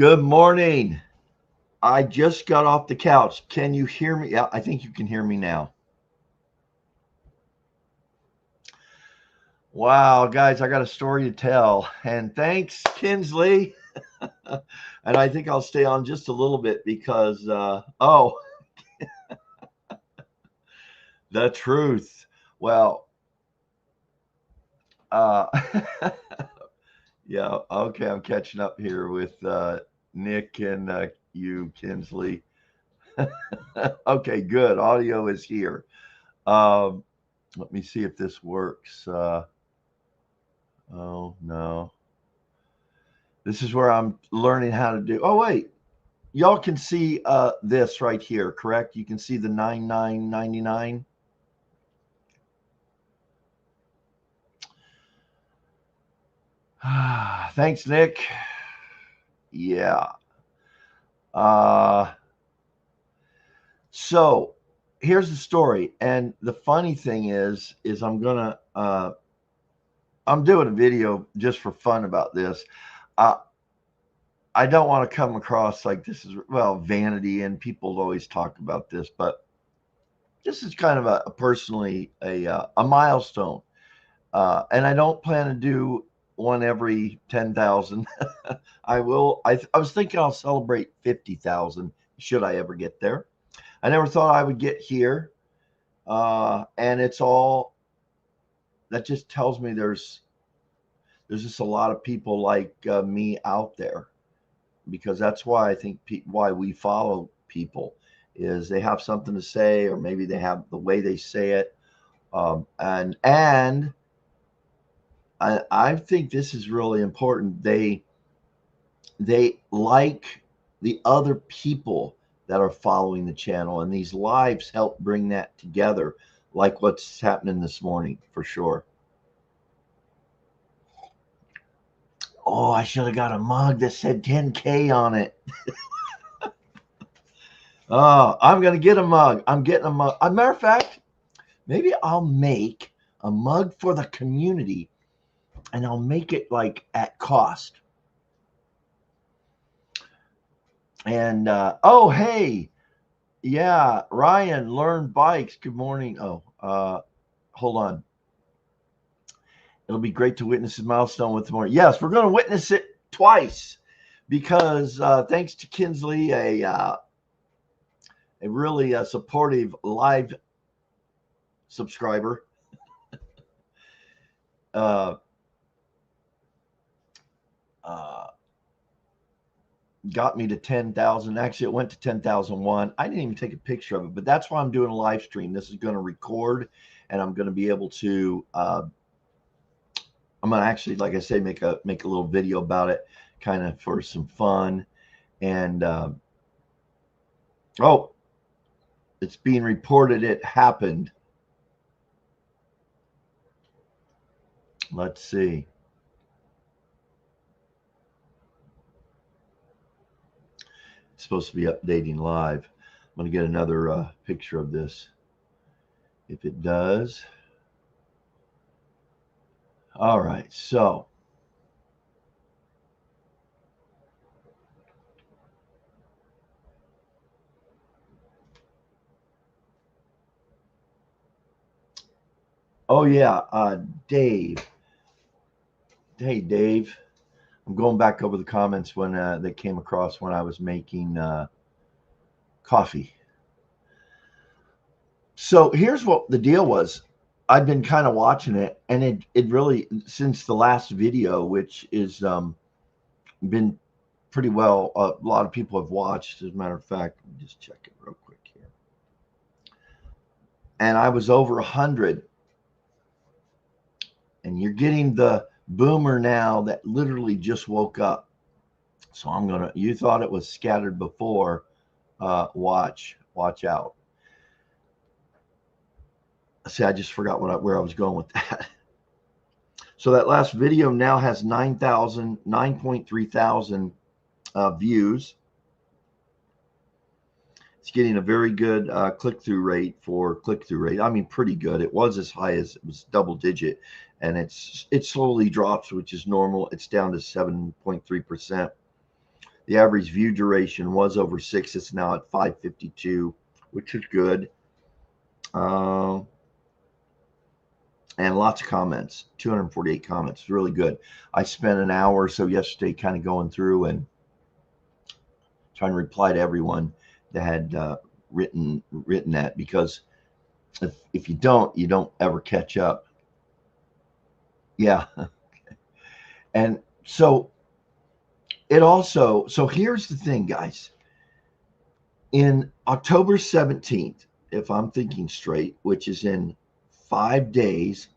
Good morning. I just got off the couch. Can you hear me? Yeah, I think you can hear me now. Wow, guys, I got a story to tell. And thanks, Kinsley. And I think I'll stay on just a little bit because, the truth. Well, uh, yeah, okay, I'm catching up here with Nick and you, Kinsley. Okay, good. Audio is here. Um, Let me see if this works. Oh, no. This is where I'm learning how to do. Oh, wait. Y'all can see this right here, correct? You can see the 99.99. Thanks, Nick. Yeah. Uh, so here's the story. And the funny thing is I'm doing a video just for fun about this. Uh, I don't want to come across like this is, well, vanity, and people always talk about this, but this is kind of a personally a milestone. And I don't plan to do one every 10,000. I was thinking I'll celebrate 50,000 should I ever get there. I never thought I would get here. And it's all that just tells me there's just a lot of people like me out there, because that's why I think why we follow people is they have something to say, or maybe they have the way they say it. And I think this is really important. They like the other people that are following the channel, and these lives help bring that together, like what's happening this morning for sure. Oh, I should have got a mug that said 10K on it. Oh, I'm gonna get a mug. I'm getting a mug. As a matter of fact, maybe I'll make a mug for the community, and I'll make it like at cost. And oh, hey, yeah, Ryan, learn bikes. Good morning. Oh, hold on. It'll be great to witness this milestone with more. Yes, we're going to witness it twice because thanks to Kinsley, a really supportive live subscriber, uh, uh, got me to 10,000. Actually, it went to 10,001. I didn't even take a picture of it, but that's why I'm doing a live stream. This is going to record, and I'm going to be able to. I'm going to actually, like I say, make a little video about it, kind of for some fun. And oh, it's being reported it happened. Let's see. It's supposed to be updating live. I'm going to get another picture of this. If it does. All right. So. Oh, yeah. Dave. Hey, Dave. I'm going back over the comments when that came across when I was making coffee. So here's what the deal was. I've been kind of watching it, and it really, since the last video, which is been pretty well. A lot of people have watched. As a matter of fact, let me just check it real quick here. And I was over 100, and you're getting the boomer now that literally just woke up. So I'm gonna. You thought it was scattered before. Watch out. See, I just forgot where I was going with that. So that last video now has 9.3 thousand views. It's getting a very good click-through rate for click-through rate. I mean, pretty good. It was as high as it was double digit, and it slowly drops, which is normal. It's down to 7.3%. The average view duration was over 6. It's now at 5:52, which is good. And lots of comments, 248 comments, really good. I spent an hour or so yesterday kind of going through and trying to reply to everyone that had written that, because if you don't ever catch up. Yeah. And so so here's the thing, guys. In October 17th, if I'm thinking straight, which is in 5 days,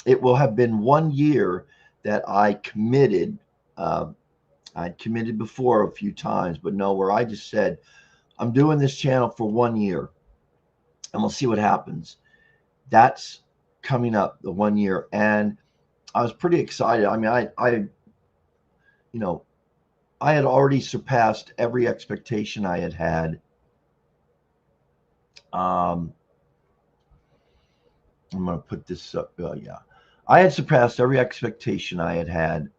it will have been 1 year that I committed. I'd committed before a few times, but no, where I just said, I'm doing this channel for 1 year and we'll see what happens. That's coming up, the 1 year. And I was pretty excited. I mean, I had already surpassed every expectation I had had. I'm going to put this up. Yeah, I had surpassed every expectation I had had,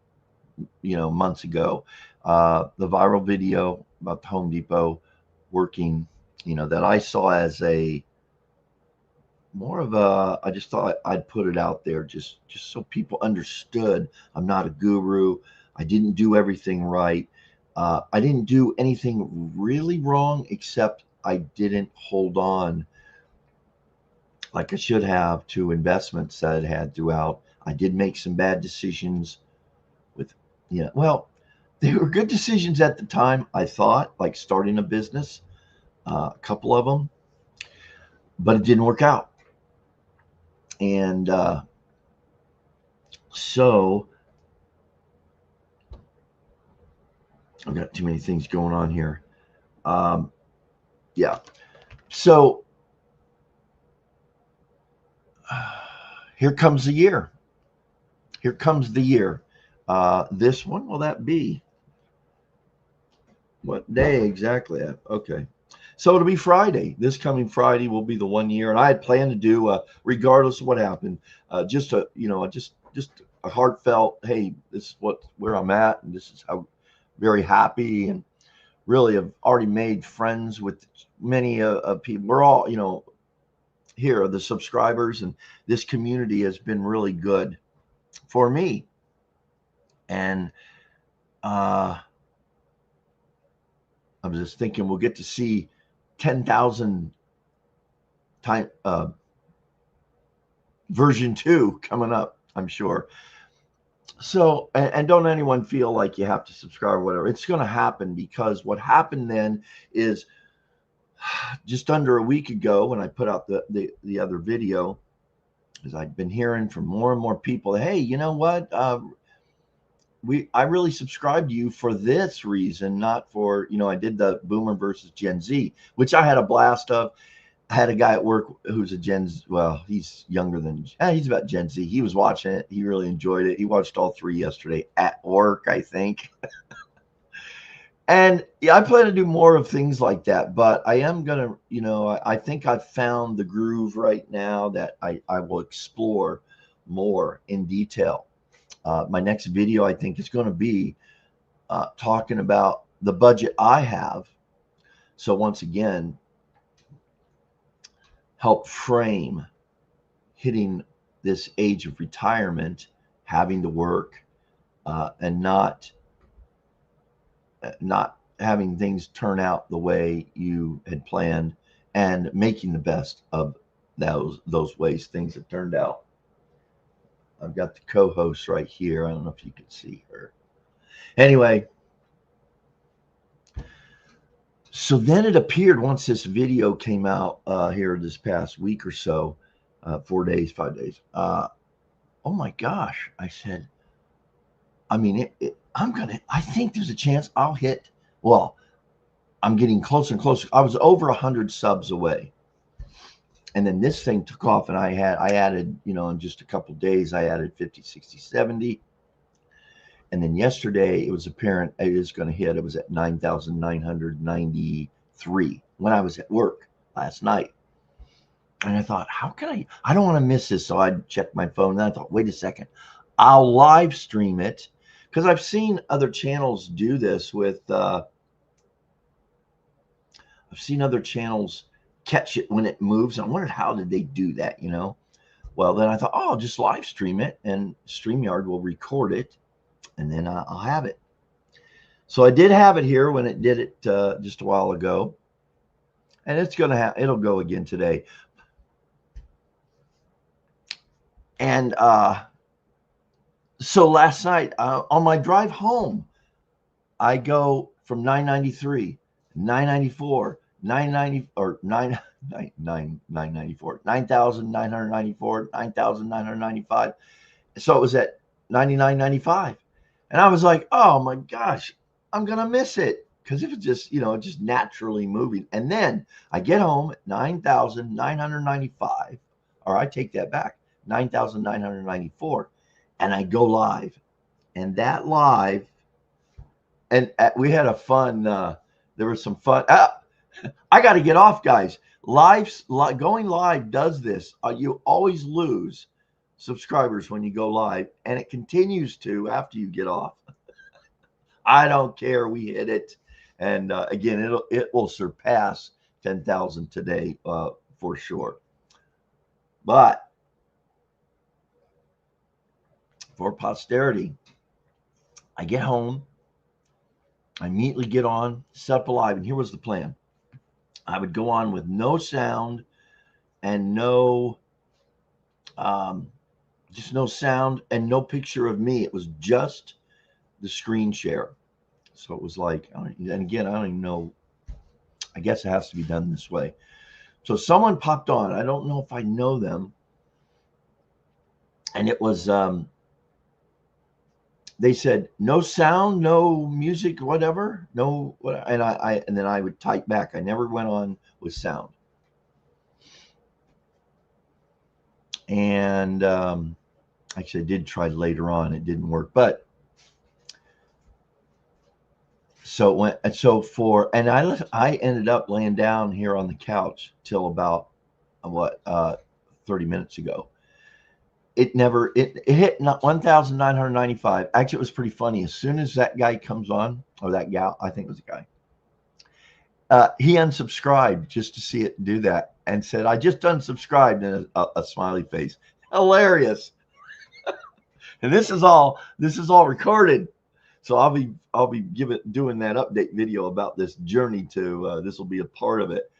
months ago. The viral video about the Home Depot working, that I saw as a more of a, I just thought I'd put it out there just so people understood I'm not a guru. I didn't do everything right. I didn't do anything really wrong, except I didn't hold on like I should have to investments that I had throughout. I did make some bad decisions with, well, they were good decisions at the time, I thought, like starting a business, a couple of them, but it didn't work out. And so I've got too many things going on here. Yeah. So here comes the year. Here comes the year. This one, will that be? What day exactly? Okay. So it'll be Friday. This coming Friday will be the 1 year. And I had planned to do, regardless of what happened, just a heartfelt, hey, this is where I'm at, and this is how very happy, and really have already made friends with many people. We're all, here are the subscribers, and this community has been really good for me. And I was just thinking we'll get to see 10,000 time version 2 coming up, I'm sure. So, and don't anyone feel like you have to subscribe or whatever. It's going to happen, because what happened then is just under a week ago when I put out the other video, is I'd been hearing from more and more people, hey, you know what? I really subscribed to you for this reason, not for, I did the Boomer versus Gen Z, which I had a blast of. I had a guy at work who's a Gen Z. Well, he's younger than, he's about Gen Z. He was watching it. He really enjoyed it. He watched all 3 yesterday at work, I think. And yeah, I plan to do more of things like that, but I am going to, I think I've found the groove right now that I will explore more in detail. My next video, I think, is going to be talking about the budget I have. So once again, help frame hitting this age of retirement, having to work, and not having things turn out the way you had planned, and making the best of those ways things have turned out. I've got the co-host right here. I don't know if you can see her. Anyway, so then it appeared, once this video came out here this past week or so, 4 days, 5 days. Oh my gosh! I said, I mean, I think there's a chance I'll hit. Well, I'm getting closer and closer. I was over 100 subs away. And then this thing took off, and I added, in just a couple of days, I added 50, 60, 70. And then yesterday it was apparent it was going to hit. It was at 9,993 when I was at work last night. And I thought, how can I don't want to miss this. So I checked my phone. And I thought, wait a second, I'll live stream it, because I've seen other channels do this with, I've seen other channels catch it when it moves. And I wondered, how did they do that, you know? Well, then I thought, oh, I'll just live stream it, and StreamYard will record it, and then I'll have it. So I did have it here when it did it just a while ago, and it's going to have, it'll go again today. And so last night on my drive home, I go from 993, 994, 990 or 9,994, 9,995. So it was at 99.95, and I was like, oh my gosh, I'm gonna miss it, because if it's just, you know, just naturally moving. And then I get home at 9,995, or I take that back, 9,994, and I go live, and that live, and we had a fun. There was some fun. I got to get off, guys. Going live does this. You always lose subscribers when you go live, and it continues to after you get off. I don't care. We hit it, and again, it will surpass 10,000 today for sure. But for posterity, I get home, I immediately get on, set up a live, and here was the plan. I would go on with no sound and no, just no sound and no picture of me. It was just the screen share. So it was like, and again, I don't even know. I guess it has to be done this way. So someone popped on. I don't know if I know them. And it was, they said, no sound, no music, whatever, no, and and then I would type back. I never went on with sound. And actually, I did try later on. It didn't work, but so it went. And so and I ended up laying down here on the couch till about 30 minutes ago. It hit 1,995. Actually, it was pretty funny. As soon as that guy comes on, or that gal, I think it was a guy, he unsubscribed just to see it do that, and said, I just unsubscribed, and a smiley face. Hilarious. And this is all recorded. So I'll be doing that update video about this journey to this will be a part of it.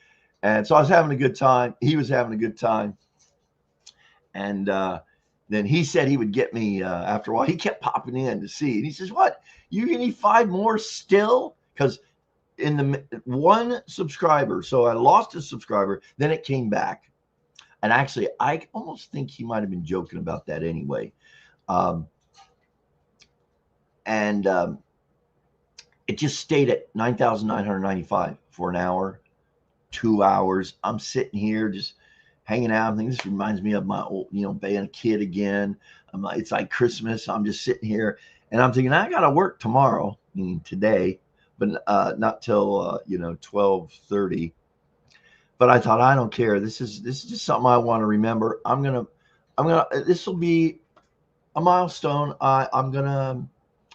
And so I was having a good time. He was having a good time. And then he said he would get me after a while. He kept popping in to see. And he says, what? You need 5 more still? Because in the one subscriber, so I lost a subscriber, then it came back. And actually, I almost think he might have been joking about that anyway. It just stayed at 9,995 for an hour, 2 hours. I'm sitting here just hanging out. I think this reminds me of my old, being a kid again. It's like Christmas. I'm just sitting here, and I'm thinking, I got to work tomorrow, meaning today, but not till 12:30. But I thought, I don't care. This is just something I want to remember. This will be a milestone. I'm gonna,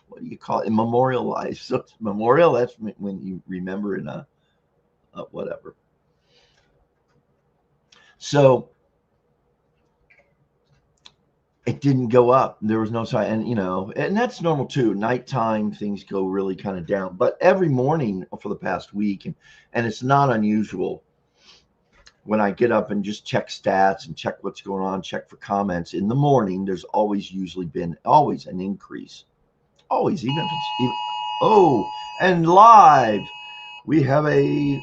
what do you call it? Memorialize. So it's memorial. That's when you remember in a whatever. So it didn't go up. There was no sign, and that's normal too. Nighttime things go really kind of down. But every morning for the past week, and it's not unusual when I get up and just check stats and check what's going on, check for comments in the morning. There's always been an increase. Always, even if it's and live, we have a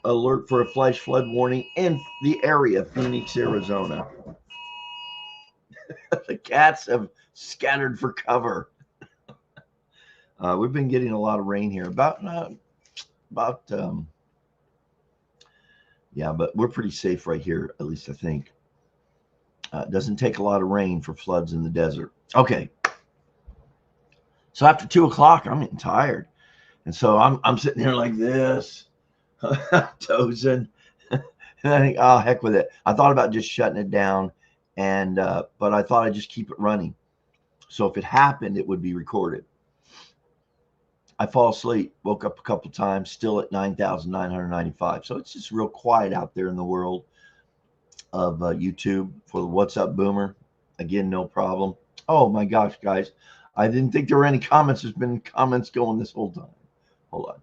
alert for a flash flood warning in the area, Phoenix, Arizona. The cats have scattered for cover. We've been getting a lot of rain here. But we're pretty safe right here, at least I think. It doesn't take a lot of rain for floods in the desert. Okay. So after 2 o'clock, I'm getting tired. And so I'm sitting here like this, dozing. And I think, oh, heck with it. I thought about just shutting it down, but I thought I'd just keep it running. So if it happened, it would be recorded. I fall asleep, woke up a couple times, still at 9,995. So it's just real quiet out there in the world of YouTube for the What's Up Boomer. Again, no problem. Oh my gosh, guys. I didn't think there were any comments. There's been comments going this whole time. Hold on.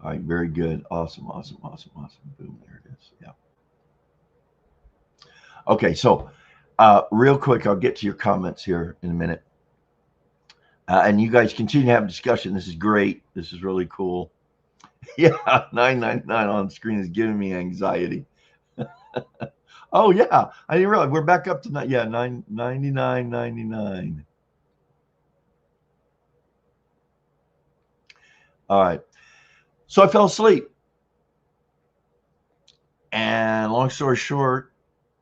All right, very good. Awesome. Boom, there it is. Yeah. Okay, so real quick, I'll get to your comments here in a minute. And you guys continue to have a discussion. This is great. This is really cool. Yeah, 999 on screen is giving me anxiety. Oh yeah, I didn't realize we're back up to 99.99. All right, so I fell asleep, and long story short,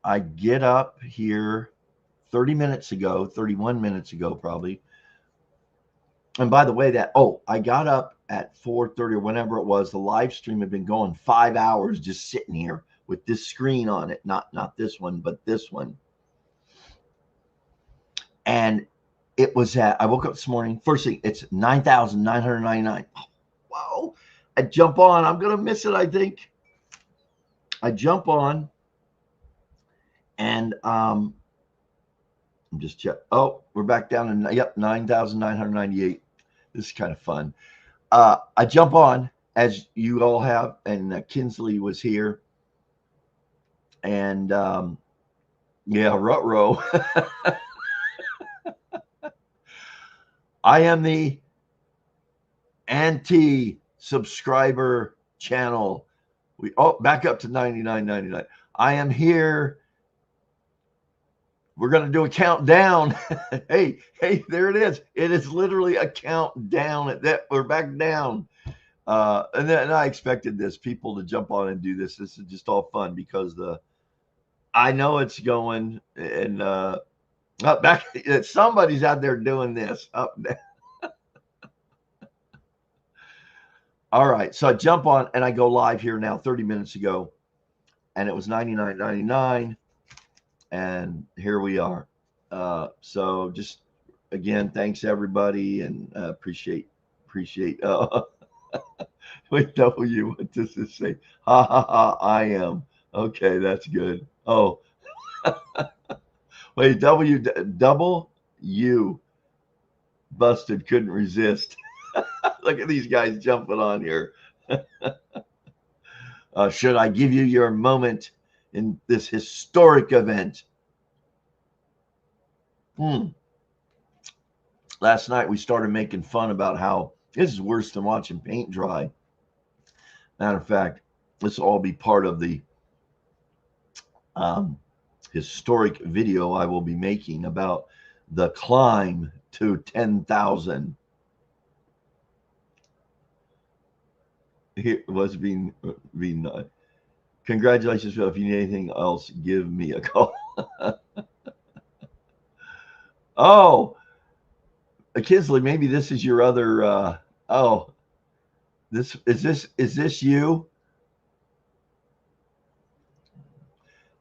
I get up here 30 minutes ago, 31 minutes ago probably. And by the way, I got up at 4:30 or whenever it was. The live stream had been going 5 hours, just sitting here with this screen on it, not this one, but this one. And it was I woke up this morning. First thing, it's 9,999. Oh, wow. I jump on. I'm going to miss it, I think. I jump on and I'm just check. Oh, we're back down to 9,998. This is kind of fun. I jump on as you all have, and Kinsley was here. And yeah, Rutro. I am the anti-subscriber channel. Back up to 99.99. I am here. We're going to do a countdown. hey, there it is. It is literally a countdown. At that, we're back down. And I expected this, people to jump on and do this. This is just all fun because I know it's going, and back somebody's out there doing this up there. All right, so I jump on and I go live here now 30 minutes ago, and it was 99.99, and here we are. So just again, thanks everybody, and appreciate. Wait, W, what does this say? Ha ha ha! I am okay. That's good. Oh, wait, double U busted, couldn't resist. Look at these guys jumping on here. Should I give you your moment in this historic event? Last night we started making fun about how this is worse than watching paint dry. Matter of fact, this will all be part of the historic video I will be making about the climb to 10,000. It was being congratulations, Phil. If you need anything else, give me a call. Oh, Kinsley, maybe this is your other. This is this you?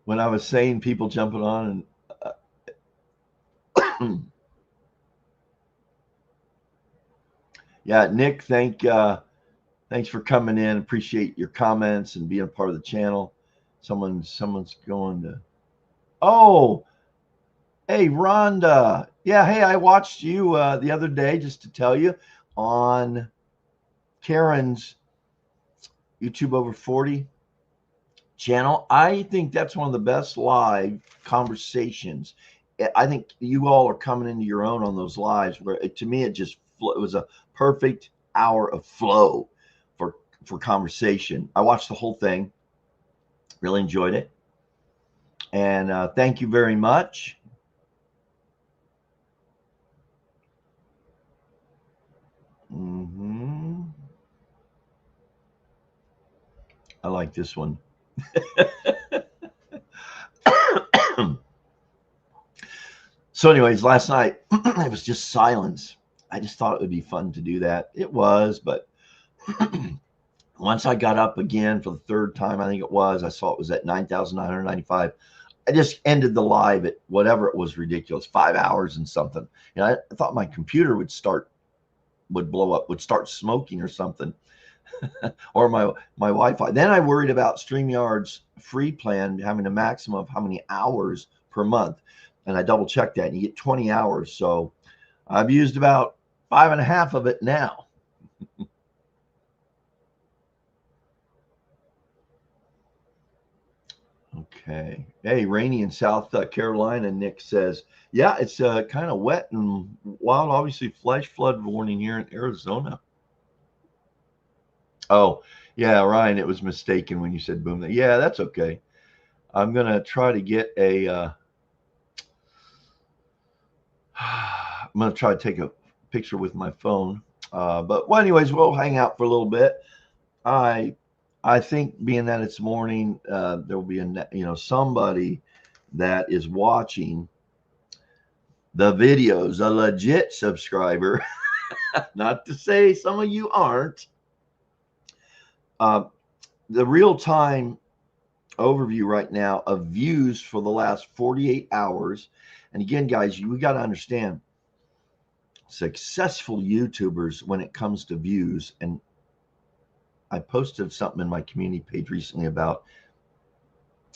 When I was saying people jumping on and yeah, Nick, thanks for coming in. Appreciate your comments and being a part of the channel. Someone's going to. Oh, hey, Rhonda. Yeah, hey, I watched you the other day, just to tell you, on Karen's YouTube Over 40 channel. I think that's one of the best live conversations. I think you all are coming into your own on those lives where to me it was a perfect hour of flow for conversation. I watched the whole thing, really enjoyed it, and thank you very much. I like this one. So anyways, last night it was just silence. I just thought it would be fun to do that. It was, but once I got up again for the third time, I think it was, I saw it was at 9,995. I just ended the live at whatever it was, ridiculous, 5 hours and something. You know, I thought my computer would blow up, would start smoking or something, or my Wi-Fi. Then I worried about StreamYard's free plan having a maximum of how many hours per month, and I double checked that, and you get 20 hours. So I've used about 5.5 of it now. Okay. Hey, rainy in South Carolina. Nick says, yeah, it's kind of wet and wild. Obviously, flash flood warning here in Arizona. Oh, yeah, Ryan, it was mistaken when you said boom. Yeah, that's okay. I'm going to try to get I'm going to try to take a picture with my phone. But well, anyways, we'll hang out for a little bit. I think being that it's morning, there will be somebody that is watching the videos, a legit subscriber. Not to say some of you aren't. The real-time overview right now of views for the last 48 hours. And again, guys, we got to understand successful YouTubers when it comes to views. And I posted something in my community page recently about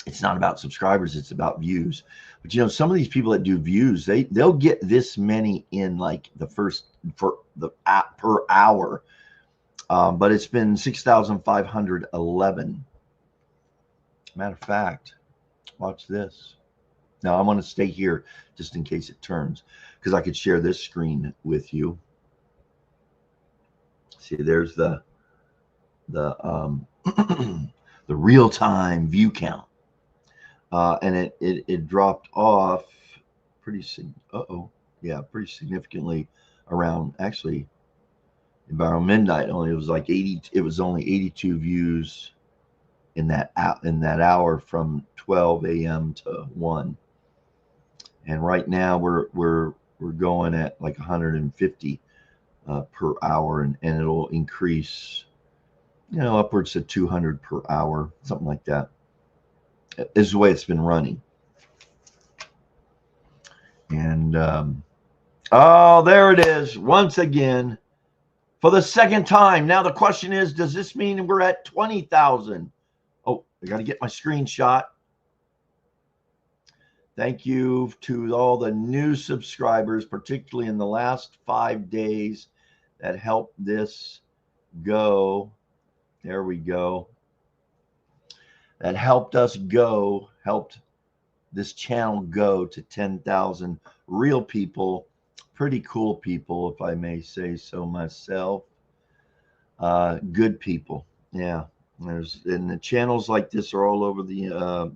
it's not about subscribers, it's about views. But you know, some of these people that do views, they'll get this many in like the first for the app per hour. But it's been 6,511. Matter of fact, watch this. Now I'm going to stay here just in case it turns, because I could share this screen with you. See, there's the the real-time view count, and it dropped off pretty pretty significantly around actually about midnight. Only it was like 80. It was only 82 views in that hour from 12 a.m. to 1. And right now we're going at like 150 per hour, and it'll increase, you know, upwards to 200 per hour, something like that. Is the way it's been running. And oh, there it is once again for the second time. Now the question is, does this mean we're at 20,000? Oh, I got to get my screenshot. Thank you to all the new subscribers, particularly in the last 5 days, that helped this go. There we go. That helped us go, helped this channel go to 10,000 real people, pretty cool people, if I may say so myself. Good people. Yeah. And the channels like this are all over the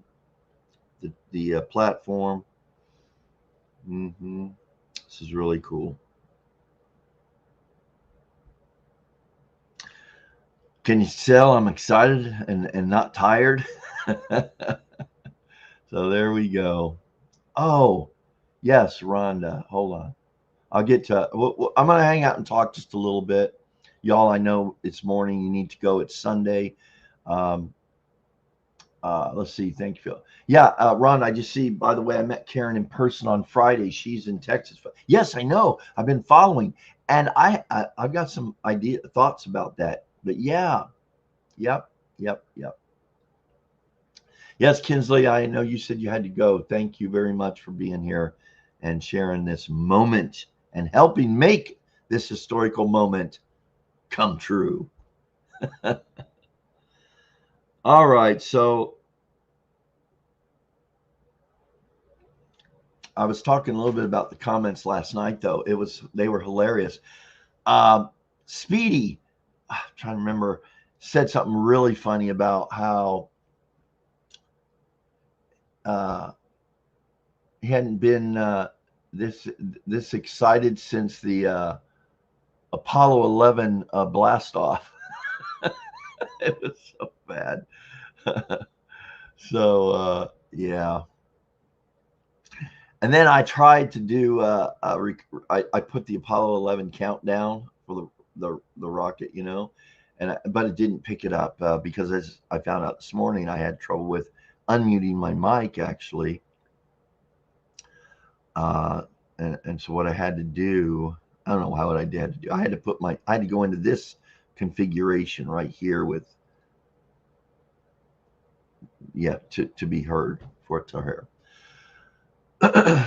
platform. This is really cool. Can you tell I'm excited and not tired? So there we go. Oh, yes, Rhonda. Hold on. I'll get to I'm going to hang out and talk just a little bit. Y'all, I know it's morning. You need to go. It's Sunday. Let's see. Thank you, Phil. Yeah, Ron, I just see, by the way, I met Karen in person on Friday. She's in Texas. Yes, I know. I've been following. And I've got some thoughts about that. But yeah. Yep. Yes, Kinsley, I know you said you had to go. Thank you very much for being here and sharing this moment and helping make this historical moment come true. All right, so I was talking a little bit about the comments last night, though. They were hilarious. Speedy, I'm trying to remember, said something really funny about how he hadn't been this excited since the Apollo 11 blast off. It was so bad. So yeah. And then I tried to do I put the Apollo 11 countdown for the rocket, but it didn't pick it up because, as I found out this morning, I had trouble with unmuting my mic actually. And so what I had to do, I don't know what I had to do. I had to go into this configuration right here with, to be heard, for it to hear.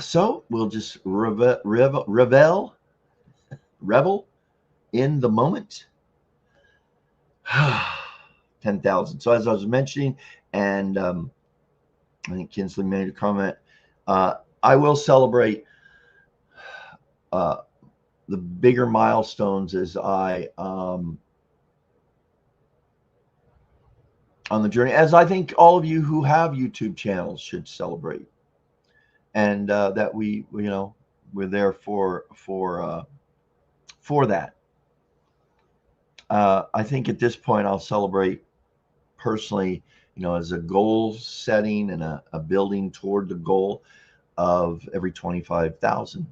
So we'll just revel in the moment. 10,000. So as I was mentioning, and I think Kinsley made a comment, I will celebrate the bigger milestones as I on the journey, as I think all of you who have YouTube channels should celebrate, and that we're there for that. I think at this point I'll celebrate personally, as a goal setting and a building toward the goal of every 25,000.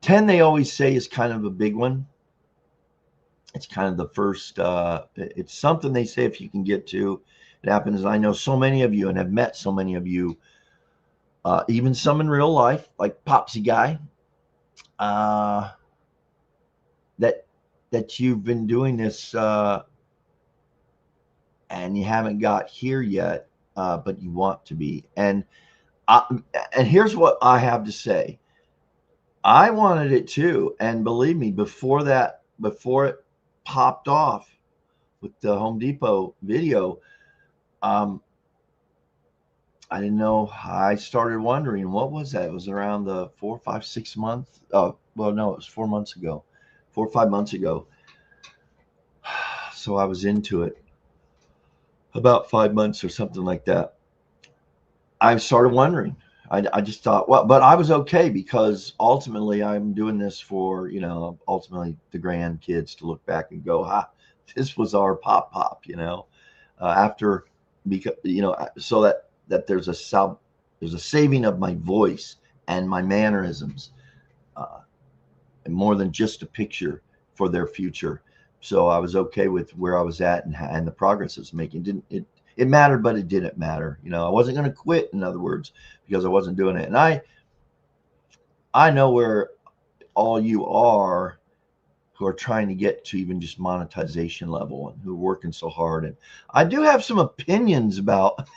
10, they always say, is kind of a big one. It's kind of the first, it's something they say if you can get to. It happens. I know so many of you and have met so many of you, even some in real life, like Popsy Guy, that you've been doing this and you haven't got here yet, but you want to be. And here's what I have to say. I wanted it too, and believe me, before it popped off with the Home Depot video, I didn't know. I started wondering, what was that? It was around the 4, 5, 6 months. Oh, well, no, it was 4 months ago, 4 or 5 months ago. So I was into it about 5 months or something like that. I started wondering. I just thought, well, but I was okay, because ultimately I'm doing this for, ultimately the grandkids to look back and go, this was our pop, after, because, so that there's a saving of my voice and my mannerisms, and more than just a picture for their future. So I was okay with where I was at and the progress I was making. It mattered, but it didn't matter. I wasn't going to quit, in other words, because I wasn't doing it. And I know where all you are who are trying to get to even just monetization level and who are working so hard. And I do have some opinions about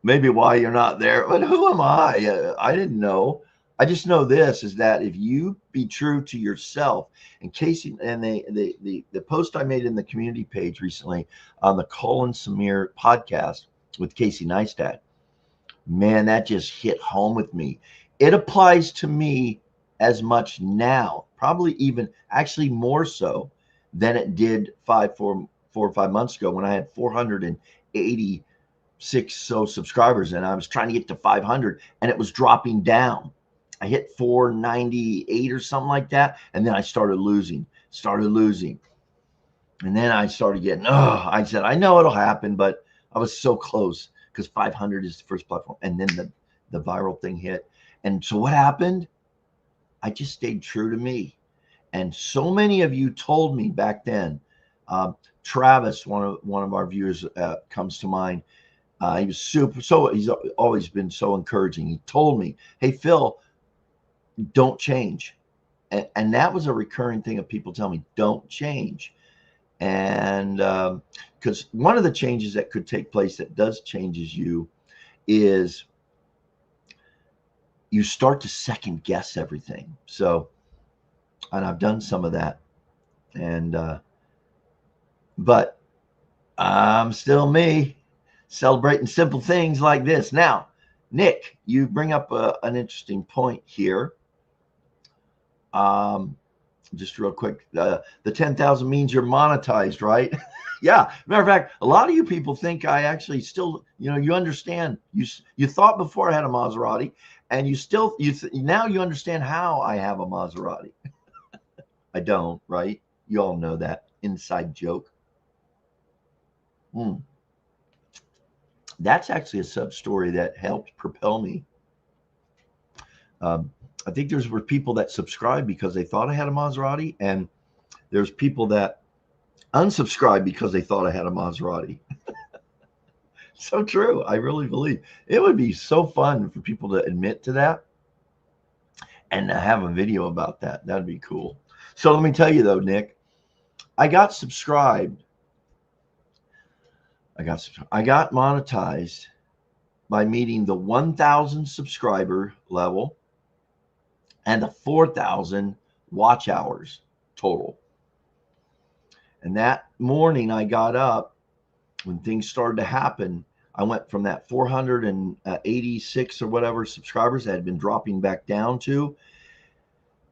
maybe why you're not there, but who am I? I didn't know. I just know this is that if you be true to yourself, and Casey, and the post I made in the community page recently on the Colin Samir podcast with Casey Neistat, man, that just hit home with me. It applies to me as much now, probably even actually more so than it did 4 or 5 months ago when I had 486 so subscribers and I was trying to get to 500 and it was dropping down. I hit 498 or something like that. And then I started losing. And then I started getting, I said, I know it'll happen, but I was so close because 500 is the first platform. And then the viral thing hit. And so what happened? I just stayed true to me. And so many of you told me back then, Travis, one of our viewers comes to mind. He was he's always been so encouraging. He told me, hey, Phil, don't change. And that was a recurring thing of people telling me, don't change. And because one of the changes that could take place that does changes you is you start to second guess everything. So, and I've done some of that. And, but I'm still me, celebrating simple things like this. Now, Nick, you bring up an interesting point here. Just real quick, the 10,000 means you're monetized, right? Yeah. Matter of fact, a lot of you people think I actually still, you understand. You thought before I had a Maserati, and now you understand how I have a Maserati. I don't, right? You all know that inside joke. That's actually a sub story that helped propel me. I think were people that subscribed because they thought I had a Maserati, and there's people that unsubscribed because they thought I had a Maserati. So true. I really believe it would be so fun for people to admit to that and to have a video about that. That'd be cool. So let me tell you though, Nick, I got subscribed. I got monetized by meeting the 1,000 subscriber level and the 4,000 watch hours total. And that morning I got up when things started to happen. I went from that 486 or whatever subscribers that had been dropping back down to,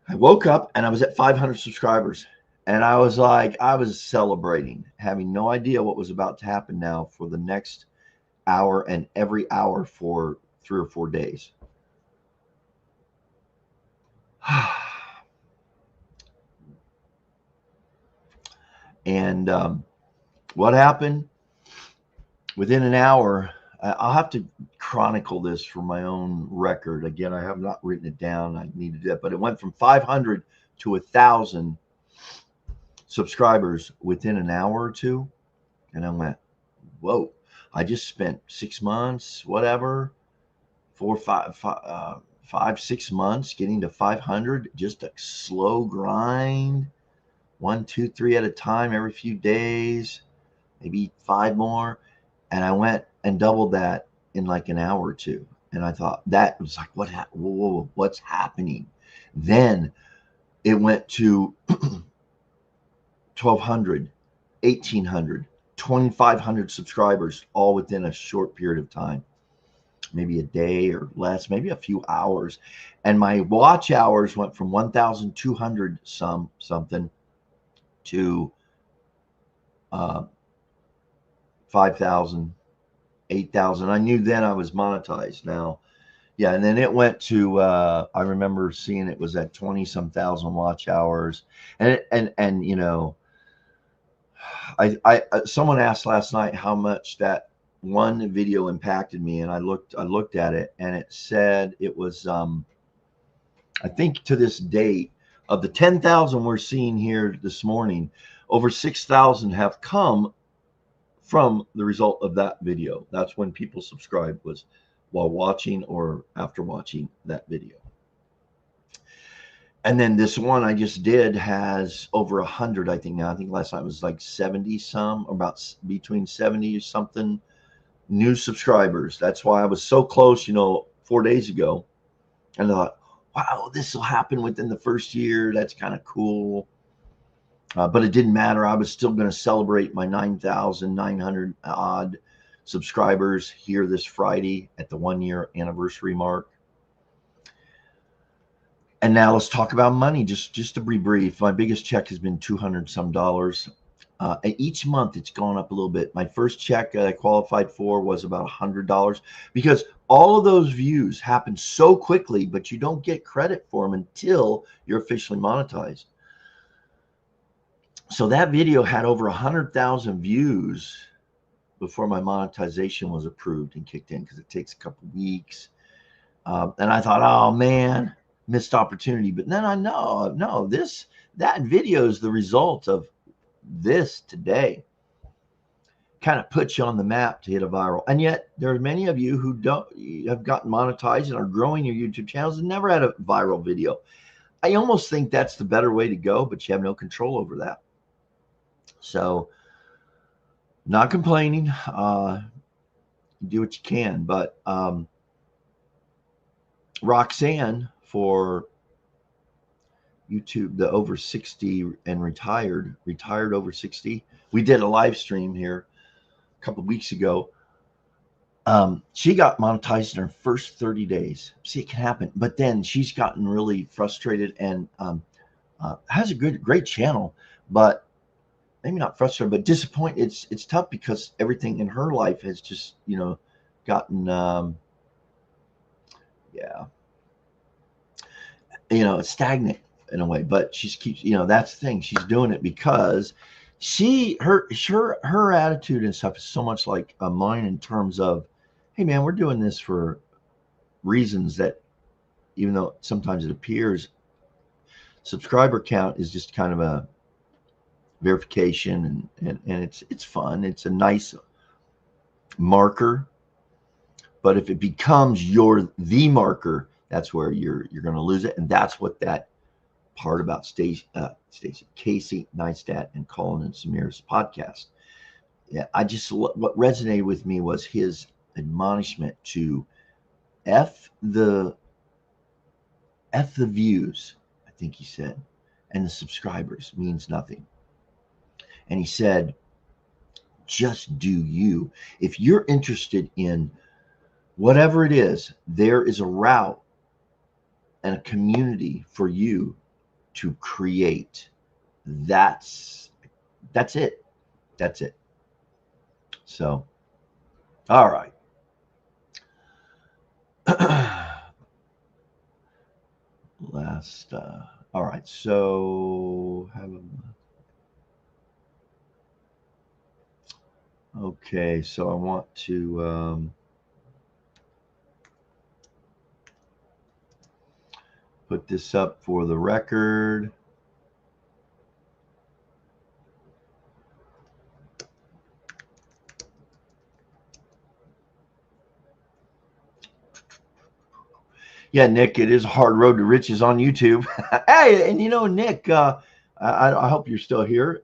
I woke up and I was at 500 subscribers. And I was like, I was celebrating, having no idea what was about to happen now for the next hour and every hour for 3 or 4 days. And what happened? Within an hour, I'll have to chronicle this for my own record. Again, I have not written it down. I need to do it, but it went from 500 to 1,000 subscribers within an hour or two. And I went, whoa, I just spent 6 months, whatever, 5, 6 months getting to 500, just a slow grind, 1, 2, 3 at a time every few days, maybe 5 more. And I went and doubled that in like an hour or two. And I thought that was like, whoa, what's happening? Then it went to 1,200, 1,800, 2,500 subscribers all within a short period of time, maybe a day or less, maybe a few hours. And my watch hours went from 1,200 something to 5,000, 8,000. I knew then I was monetized now. Yeah, and then it went to I remember seeing it was at 20 some thousand watch hours. And you know, I someone asked last night how much that one video impacted me, and I looked at it, and it said it was I think to this date, of the 10,000 we're seeing here this morning, over 6,000 have come from the result of that video. That's when people subscribed, was while watching or after watching that video. And then this one I just did has over 100, I think now. I think last night was like 70 some, about between 70 or something new subscribers. That's why I was so close, 4 days ago. And I thought, wow, this will happen within the first year. That's kind of cool. But it didn't matter. I was still going to celebrate my 9,900 odd subscribers here this Friday at the 1-year anniversary mark. And now let's talk about money. Just to be brief, my biggest check has been $200 some. Each month it's gone up a little bit. My first check I qualified for was about $100 because all of those views happen so quickly, but you don't get credit for them until you're officially monetized. So that video had over 100,000 views before my monetization was approved and kicked in, because it takes a couple weeks. And I thought, oh man, missed opportunity. But then I know, no, that video is the result of this today. Kind of puts you on the map to hit a viral. And yet there are many of you who have gotten monetized and are growing your YouTube channels and never had a viral video. I almost think that's the better way to go, but you have no control over that. So not complaining, do what you can. But Roxanne for YouTube, the over 60 and retired over 60. We did a live stream here a couple of weeks ago. She got monetized in her first 30 days. See, it can happen. But then she's gotten really frustrated and has a great channel, but maybe not frustrated, but disappointed. It's tough because everything in her life has just, gotten, it's stagnant in a way. But she keeps, that's the thing. She's doing it because her attitude and stuff is so much like mine in terms of, hey man, we're doing this for reasons that, even though sometimes it appears subscriber count is just kind of a verification, and it's fun. It's a nice marker. But if it becomes the marker, that's where you're going to lose it. And that's what that part about Casey Neistat and Colin and Samir's podcast. Yeah, what resonated with me was his admonishment to F the views, I think he said, and the subscribers means nothing. And he said, just do you. If you're interested in whatever it is, there is a route and a community for you to create. That's it. That's it. So, all right. All right. So, okay. So I want to put this up for the record. Yeah, Nick, it is a hard road to riches on YouTube. Hey, and you know, Nick, I hope you're still here.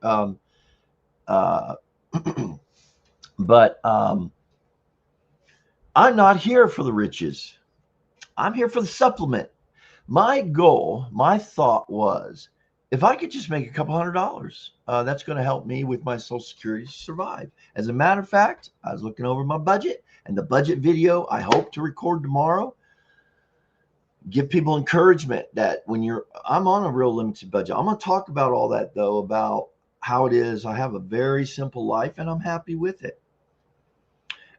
But I'm not here for the riches. I'm here for the supplement. My goal, my thought was, if I could just make a couple $100, that's going to help me with my Social Security to survive. As a matter of fact, I was looking over my budget, and the budget video I hope to record tomorrow, give people encouragement that I'm on a real limited budget. I'm going to talk about all that, though, about how it is. I have a very simple life, and I'm happy with it.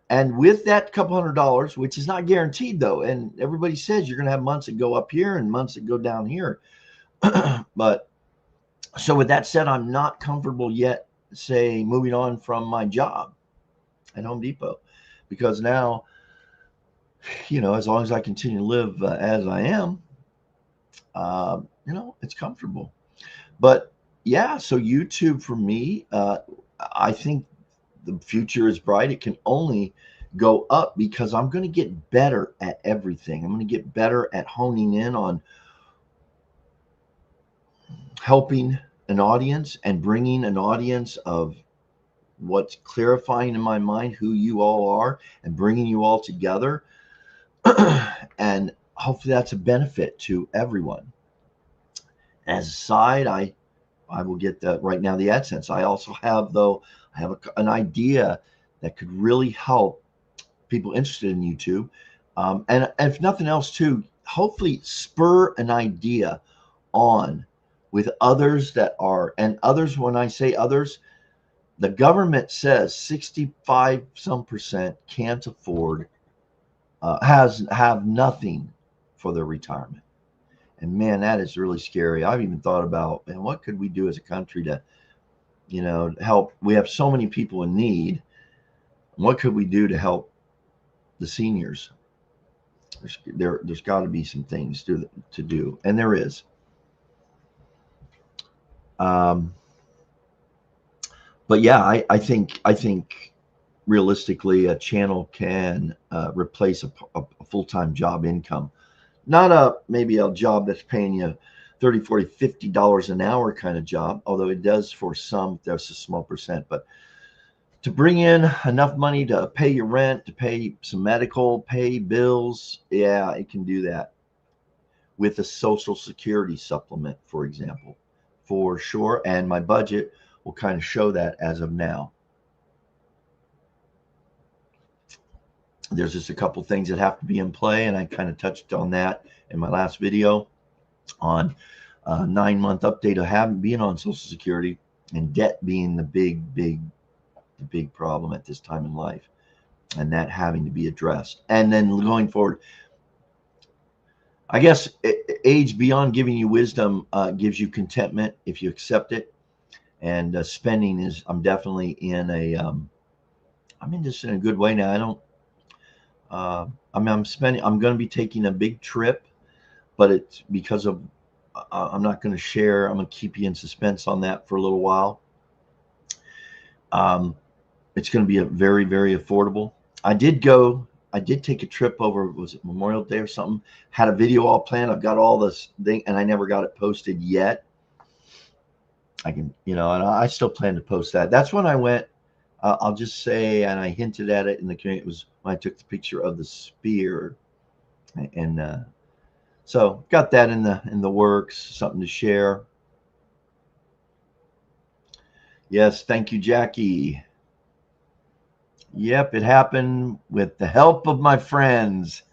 And with that couple $100, which is not guaranteed, though, and everybody says you're going to have months that go up here and months that go down here. But so with that said, I'm not comfortable yet, say, moving on from my job at Home Depot, because now, as long as I continue to live as I am, it's comfortable. But yeah, so YouTube for me, I think the future is bright. It can only go up because I'm going to get better at everything. I'm going to get better at honing in on helping an audience and bringing an audience of what's clarifying in my mind who you all are and bringing you all together. And hopefully that's a benefit to everyone. As a side, I will get right now the AdSense. I also have, though, an idea that could really help people interested in YouTube. And if nothing else, too, hopefully spur an idea on with others and others, when I say others, the government says 65% can't afford, have nothing for their retirement. And man, that is really scary. I've even thought about, man, what could we do as a country to, help? We have so many people in need. What could we do to help the seniors? There's got to be some things to do, and there is. But yeah, I think realistically, a channel can replace a full-time job income. Not maybe a job that's paying you $30, $40, $50 an hour kind of job, although it does for some. There's a small percent, but to bring in enough money to pay your rent, to pay some medical, pay bills, yeah, it can do that with a Social Security supplement, for example, for sure. And my budget will kind of show that as of now. There's just a couple things that have to be in play, and I kind of touched on that in my last video on a 9-month update of having been on Social Security and debt being the big problem at this time in life, and that having to be addressed. And then going forward, I guess age beyond giving you wisdom gives you contentment if you accept it. And spending is, I'm definitely in I'm in this in a good way now. I don't. I'm going to be taking a big trip, but it's because of, I'm not going to share. I'm going to keep you in suspense on that for a little while. It's going to be a very, very affordable. I did take a trip over, was it Memorial Day or something? Had a video all planned. I've got all this thing, and I never got it posted yet. I can, and I still plan to post that. That's when I went. I'll just say, and I hinted at it in the community. It was when I took the picture of the spear, and so got that in the works. Something to share. Yes, thank you, Jackie. Yep, it happened with the help of my friends.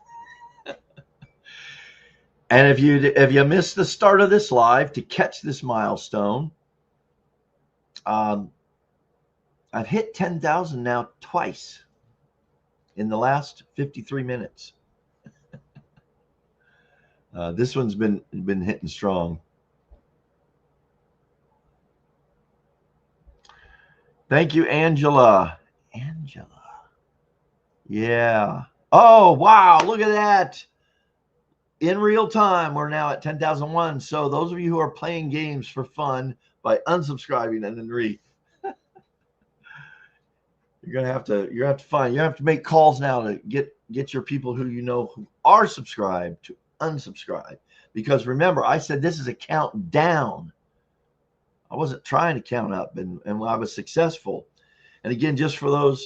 And if you missed the start of this live, to catch this milestone, I've hit 10,000 now twice in the last 53 minutes. This one's been hitting strong. Thank you, Angela. Yeah. Oh, wow. Look at that. In real time, we're now at 10,001. So those of you who are playing games for fun by unsubscribing and then you're have to make calls now to get your people who are subscribed to unsubscribe. Because remember, I said this is a countdown. I wasn't trying to count up, and I was successful. And again, just for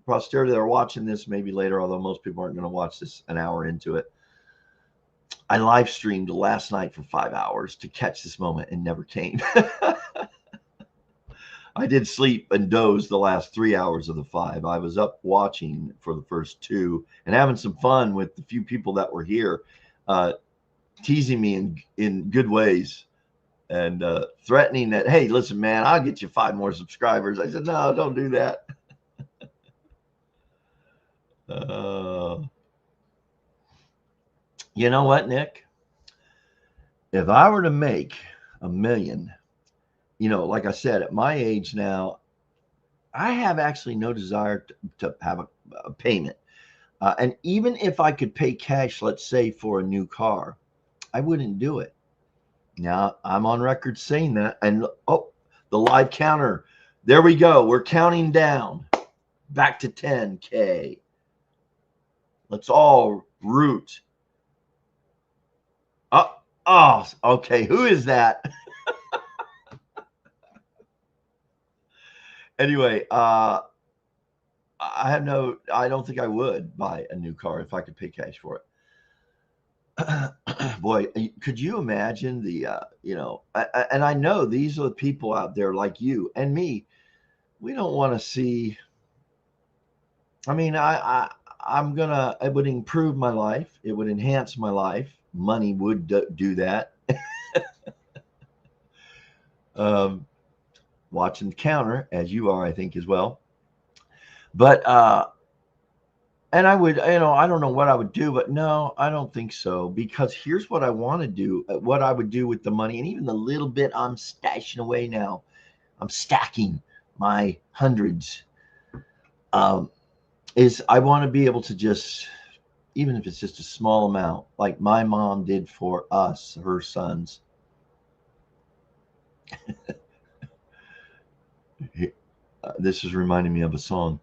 posterity that are watching this maybe later, although most people aren't going to watch this an hour into it, I live streamed last night for 5 hours to catch this moment and never came. I did sleep and doze the last 3 hours of the 5. I was up watching for the first 2 and having some fun with the few people that were here, teasing me in good ways and threatening that, hey, listen, man, I'll get you 5 more subscribers. I said, no, don't do that. You know what, Nick? If I were to make $1 million, like I said, at my age now, I have actually no desire to have a payment. And even if I could pay cash, let's say for a new car, I wouldn't do it. Now, I'm on record saying that. And the live counter. There we go. We're counting down back to 10K. Let's all root. Oh, okay. Who is that? Anyway, I don't think I would buy a new car if I could pay cash for it. Boy, could you imagine and I know these are the people out there like you and me. We don't want to see. I mean, it would improve my life. It would enhance my life. Money would do that. Watching the counter as you are, I think, as well. But and I would, I don't know what I would do, but no, I don't think so. Because here's what I want to do, what I would do with the money, and even the little bit I'm stashing away now. I'm stacking my hundreds. Is I want to be able to just, even if it's just a small amount, like my mom did for us, her sons. This is reminding me of a song.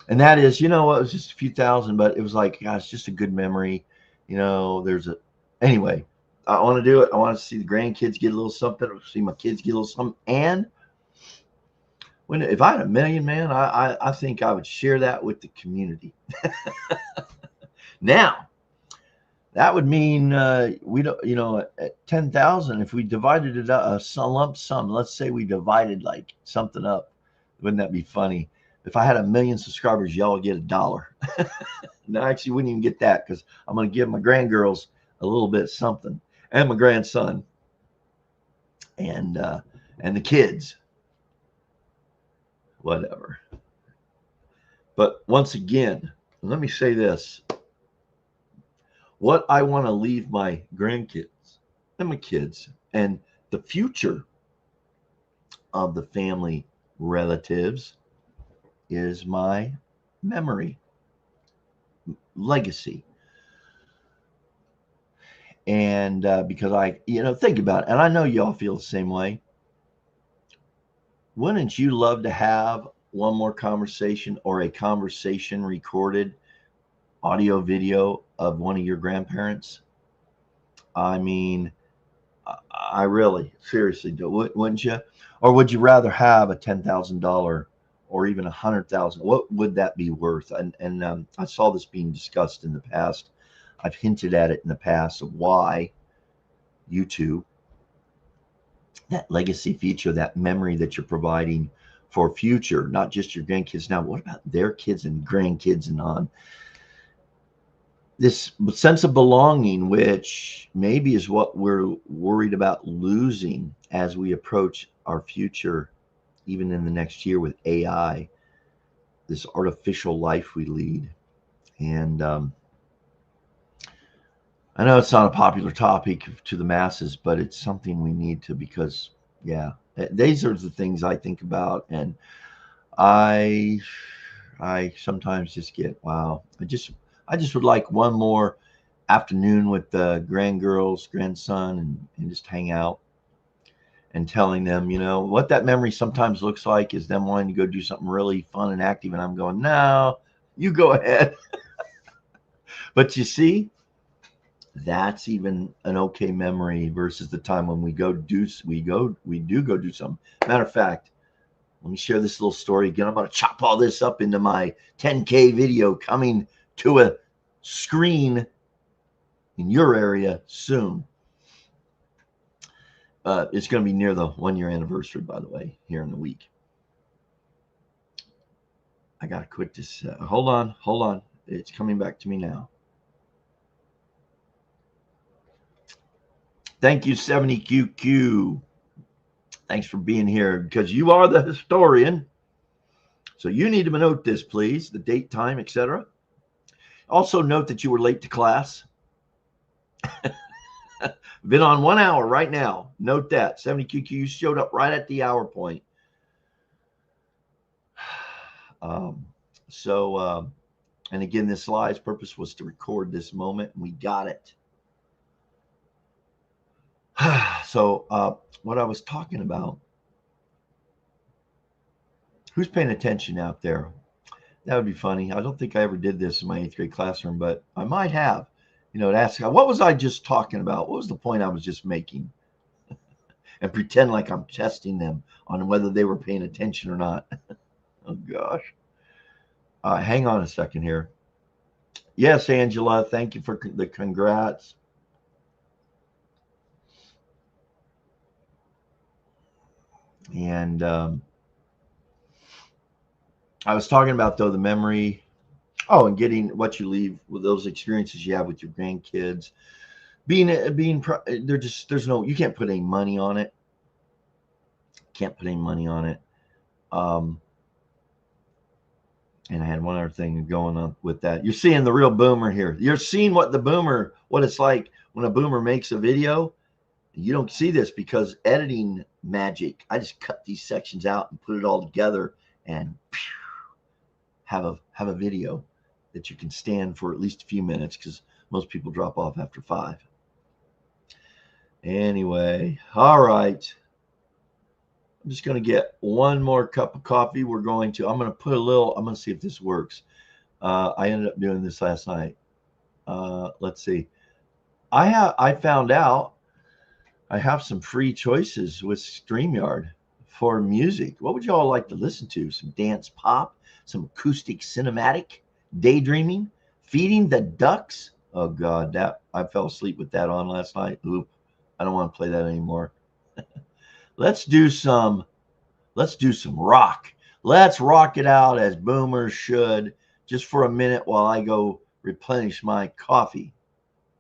And that is, it was just a few thousand, but it was like, gosh, just a good memory. Anyway, I want to do it. I want to see the grandkids get a little something, see my kids get a little something. And if I had $1 million, man, I think I would share that with the community. Now, that would mean we don't, at 10,000, if we divided it up, a lump sum, let's say we divided like something up, wouldn't that be funny? If I had 1 million subscribers, y'all would get $1. No, I actually wouldn't even get that because I'm going to give my grandgirls a little bit something, and my grandson, and the kids, whatever. But once again, let me say this: what I want to leave my grandkids and my kids and the future of the family relatives is my memory, legacy. And because I, think about it, and I know y'all feel the same way. Wouldn't you love to have one more conversation or a conversation recorded audio video of one of your grandparents? I mean, I really seriously do, wouldn't you? Or would you rather have a $10,000 or even $100,000? What would that be worth? And I saw this being discussed in the past. I've hinted at it in the past of why YouTube, that legacy feature, that memory that you're providing for future, not just your grandkids. Now, what about their kids and grandkids and on? This sense of belonging, which maybe is what we're worried about losing as we approach our future, even in the next year with AI, this artificial life we lead. And I know it's not a popular topic to the masses, but it's something we need to, because, yeah, these are the things I think about. And I sometimes just get, wow, I just would like one more afternoon with the grandgirls, grandson, and just hang out and telling them, you know, what that memory sometimes looks like is them wanting to go do something really fun and active. And I'm going, no, you go ahead. But you see, that's even an okay memory versus the time when we do go do something. Matter of fact, let me share this little story again. I'm going to chop all this up into my 10K video coming to a screen in your area soon. It's going to be near the 1-year anniversary, by the way, here in the week. I got to quit this. Hold on. It's coming back to me now. Thank you, 70QQ. Thanks for being here, because you are the historian. So you need to note this, please, the date, time, etc. Also note that you were late to class. Been on 1 hour right now. Note that. 70QQ, you showed up right at the hour point. And again, this live's purpose was to record this moment, and we got it. So what I was talking about, who's paying attention out there? That would be funny. I don't think I ever did this in my 8th grade classroom, but I might have. You know, to ask, what was I just talking about? What was the point I was just making? And pretend like I'm testing them on whether they were paying attention or not. Oh, gosh. Hang on a second here. Yes, Angela, thank you for the congrats. And I was talking about, though, the memory. Oh, and getting what you leave with those experiences you have with your grandkids. There's no, you can't put any money on it. And I had one other thing going on with that. You're seeing the real boomer here. You're seeing what it's like when a boomer makes a video. You don't see this because editing magic. I just cut these sections out and put it all together and have a video that you can stand for at least a few minutes, because most people drop off after 5. Anyway, all right. I'm just going to get one more cup of coffee. I'm going to see if this works. I ended up doing this last night. Let's see. I found out I have some free choices with StreamYard for music. What would you all like to listen to? Some dance pop, some acoustic cinematic, daydreaming, feeding the ducks. Oh God, that I fell asleep with that on last night. Oop, I don't want to play that anymore. Let's do some rock. Let's rock it out as boomers should, just for a minute while I go replenish my coffee.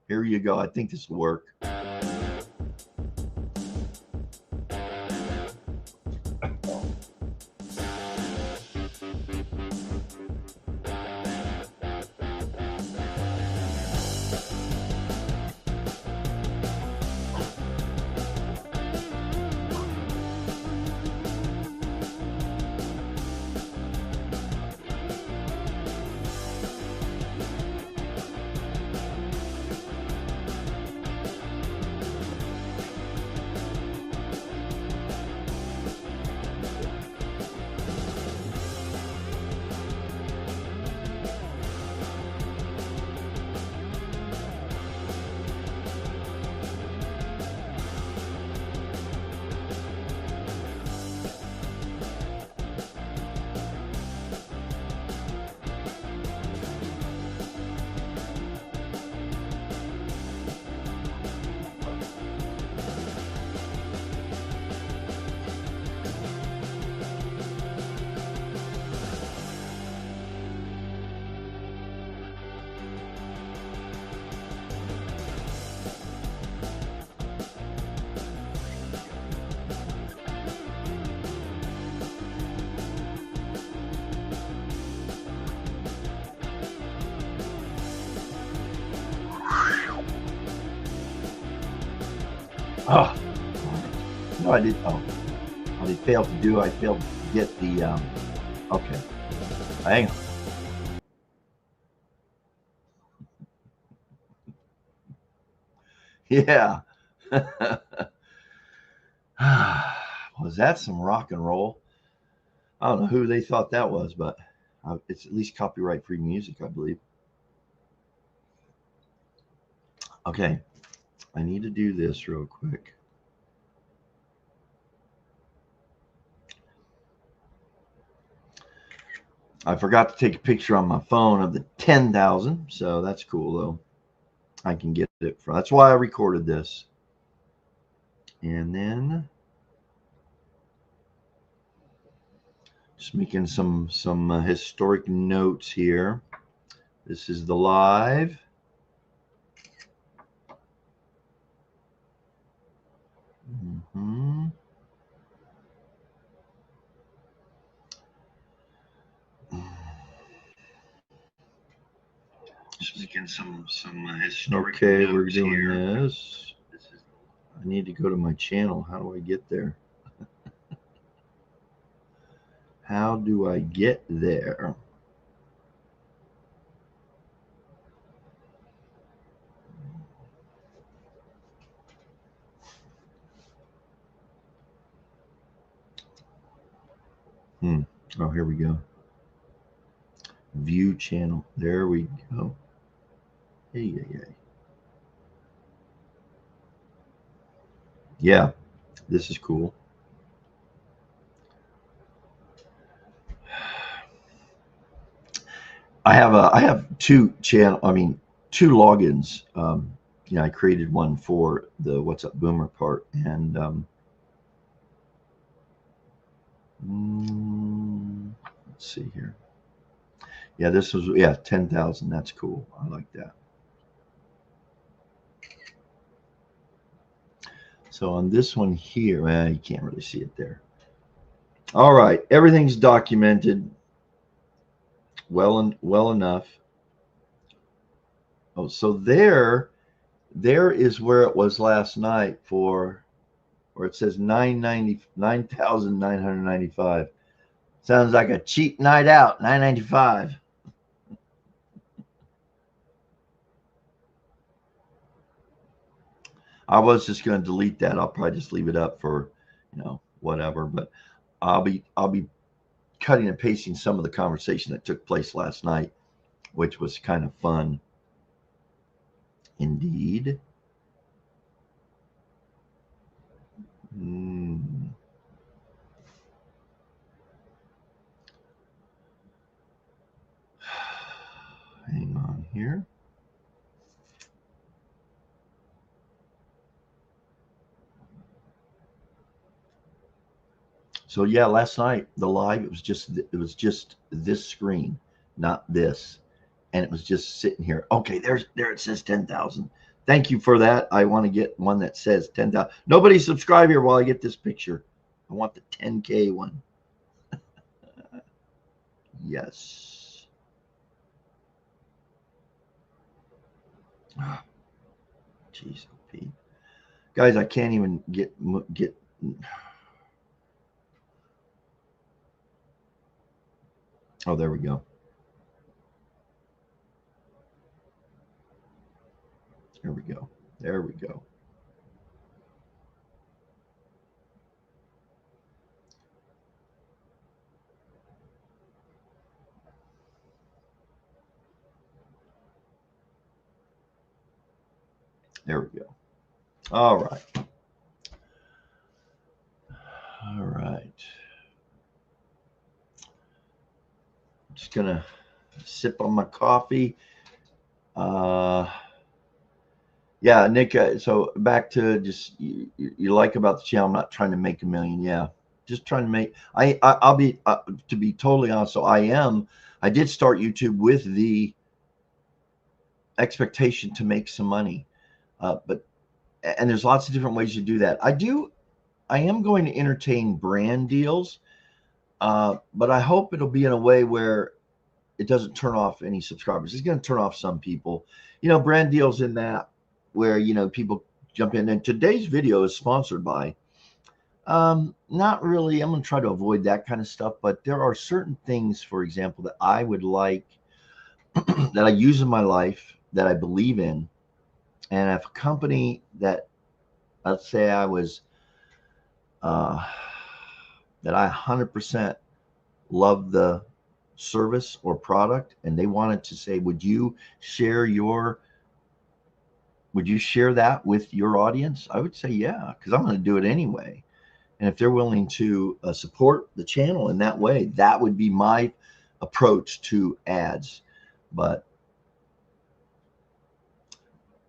Here you go. I think this will work. Oh, no, I did. Oh, I did fail to do. I failed to get the. Okay, hang on. Yeah. Was that some rock and roll? I don't know who they thought that was, but it's at least copyright free music, I believe. Okay, I need to do this real quick. I forgot to take a picture on my phone of the 10,000, so that's cool though. I can get it from. That's why I recorded this. And then just making some historic notes here. This is the live. Mm-hmm. Just making some historic. Okay, we're doing here. This. I need to go to my channel. How do I get there? How do I get there? Oh, here we go. View channel. There we go. Hey. Yeah, this is cool. I have two logins. I created one for the What's Up Boomer part, and let's see here. Yeah, this was 10,000. That's cool. I like that. So on this one here, you can't really see it there. All right, everything's documented well enough. Oh, so there is where it was last night where it says 9,995. Sounds like a cheap night out, 995. I was just going to delete that. I'll probably just leave it up for, whatever. But I'll be cutting and pasting some of the conversation that took place last night, which was kind of fun. Indeed. Hang on here. So yeah, last night the live it was just this screen, not this, and it was just sitting here. Okay, there it says 10,000. Thank you for that. I want to get one that says 10,000. Nobody subscribe here while I get this picture. I want the 10K one. Yes. Jeez, Pete. Guys, I can't even get. Oh, there we go. There we go. There we go. There we go. All right. All right. I'm just going to sip on my coffee. Yeah, Nick, so back to just you like about the channel, I'm not trying to make a million. Yeah, just trying to make, I'll be, to be totally honest, so I did start YouTube with the expectation to make some money. And there's lots of different ways to do that. I am going to entertain brand deals, but I hope it'll be in a way where it doesn't turn off any subscribers. It's going to turn off some people. Brand deals in that where, people jump in. And today's video is sponsored by, not really. I'm going to try to avoid that kind of stuff, but there are certain things, for example, that I would like that I use in my life that I believe in. And if a company that, let's say I was, that I 100% love the service or product, and they wanted to say, would you share that with your audience? I would say, yeah, because I'm going to do it anyway. And if they're willing to support the channel in that way, that would be my approach to ads. But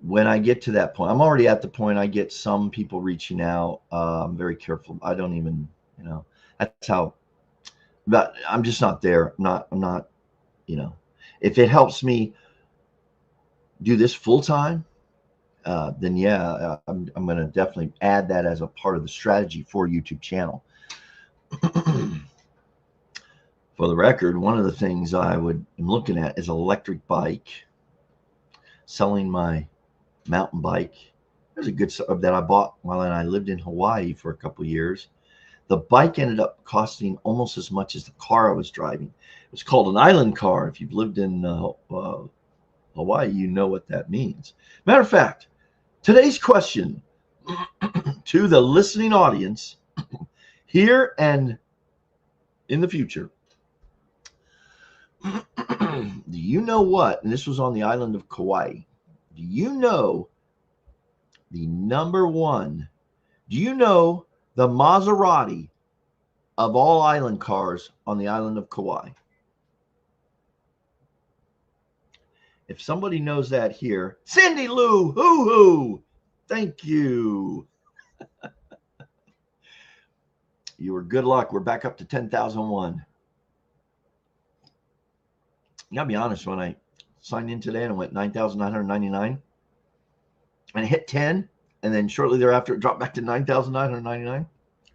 when I get to that point, I'm already at the point I get some people reaching out. I'm very careful. I don't even, that's how, but I'm just not there. I'm not, if it helps me do this full time, then yeah, I'm going to definitely add that as a part of the strategy for YouTube channel. For the record, one of the things am looking at is electric bike, selling my mountain bike. There's a good stuff that I bought while I lived in Hawaii for a couple of years. The bike ended up costing almost as much as the car I was driving. It was called an island car. If you've lived in Hawaii, you know what that means. Matter of fact, today's question to the listening audience here and in the future. Do you know what? And this was on the island of Kauai. Do you know the number one? Do you know the Maserati of all island cars on the island of Kauai? If somebody knows that here, Cindy Lou, hoo-hoo, thank you. You were good luck. We're back up to 10,001. You gotta be honest, when I signed in today and it went 9,999 and it hit 10, and then shortly thereafter it dropped back to 9,999.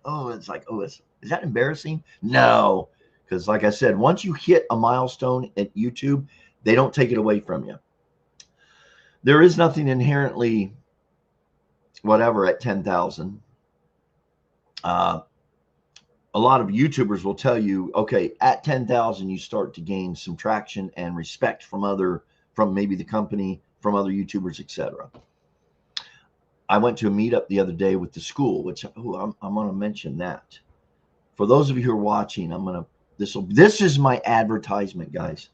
Oh, it's like, is that embarrassing? No, because like I said, once you hit a milestone at YouTube, they don't take it away from you. There is nothing inherently whatever at 10,000. A lot of YouTubers will tell you, okay, at 10,000, you start to gain some traction and respect from maybe the company, from other YouTubers, etc. I went to a meetup the other day with the school, which I'm going to mention that. For those of you who are watching, this is my advertisement, guys.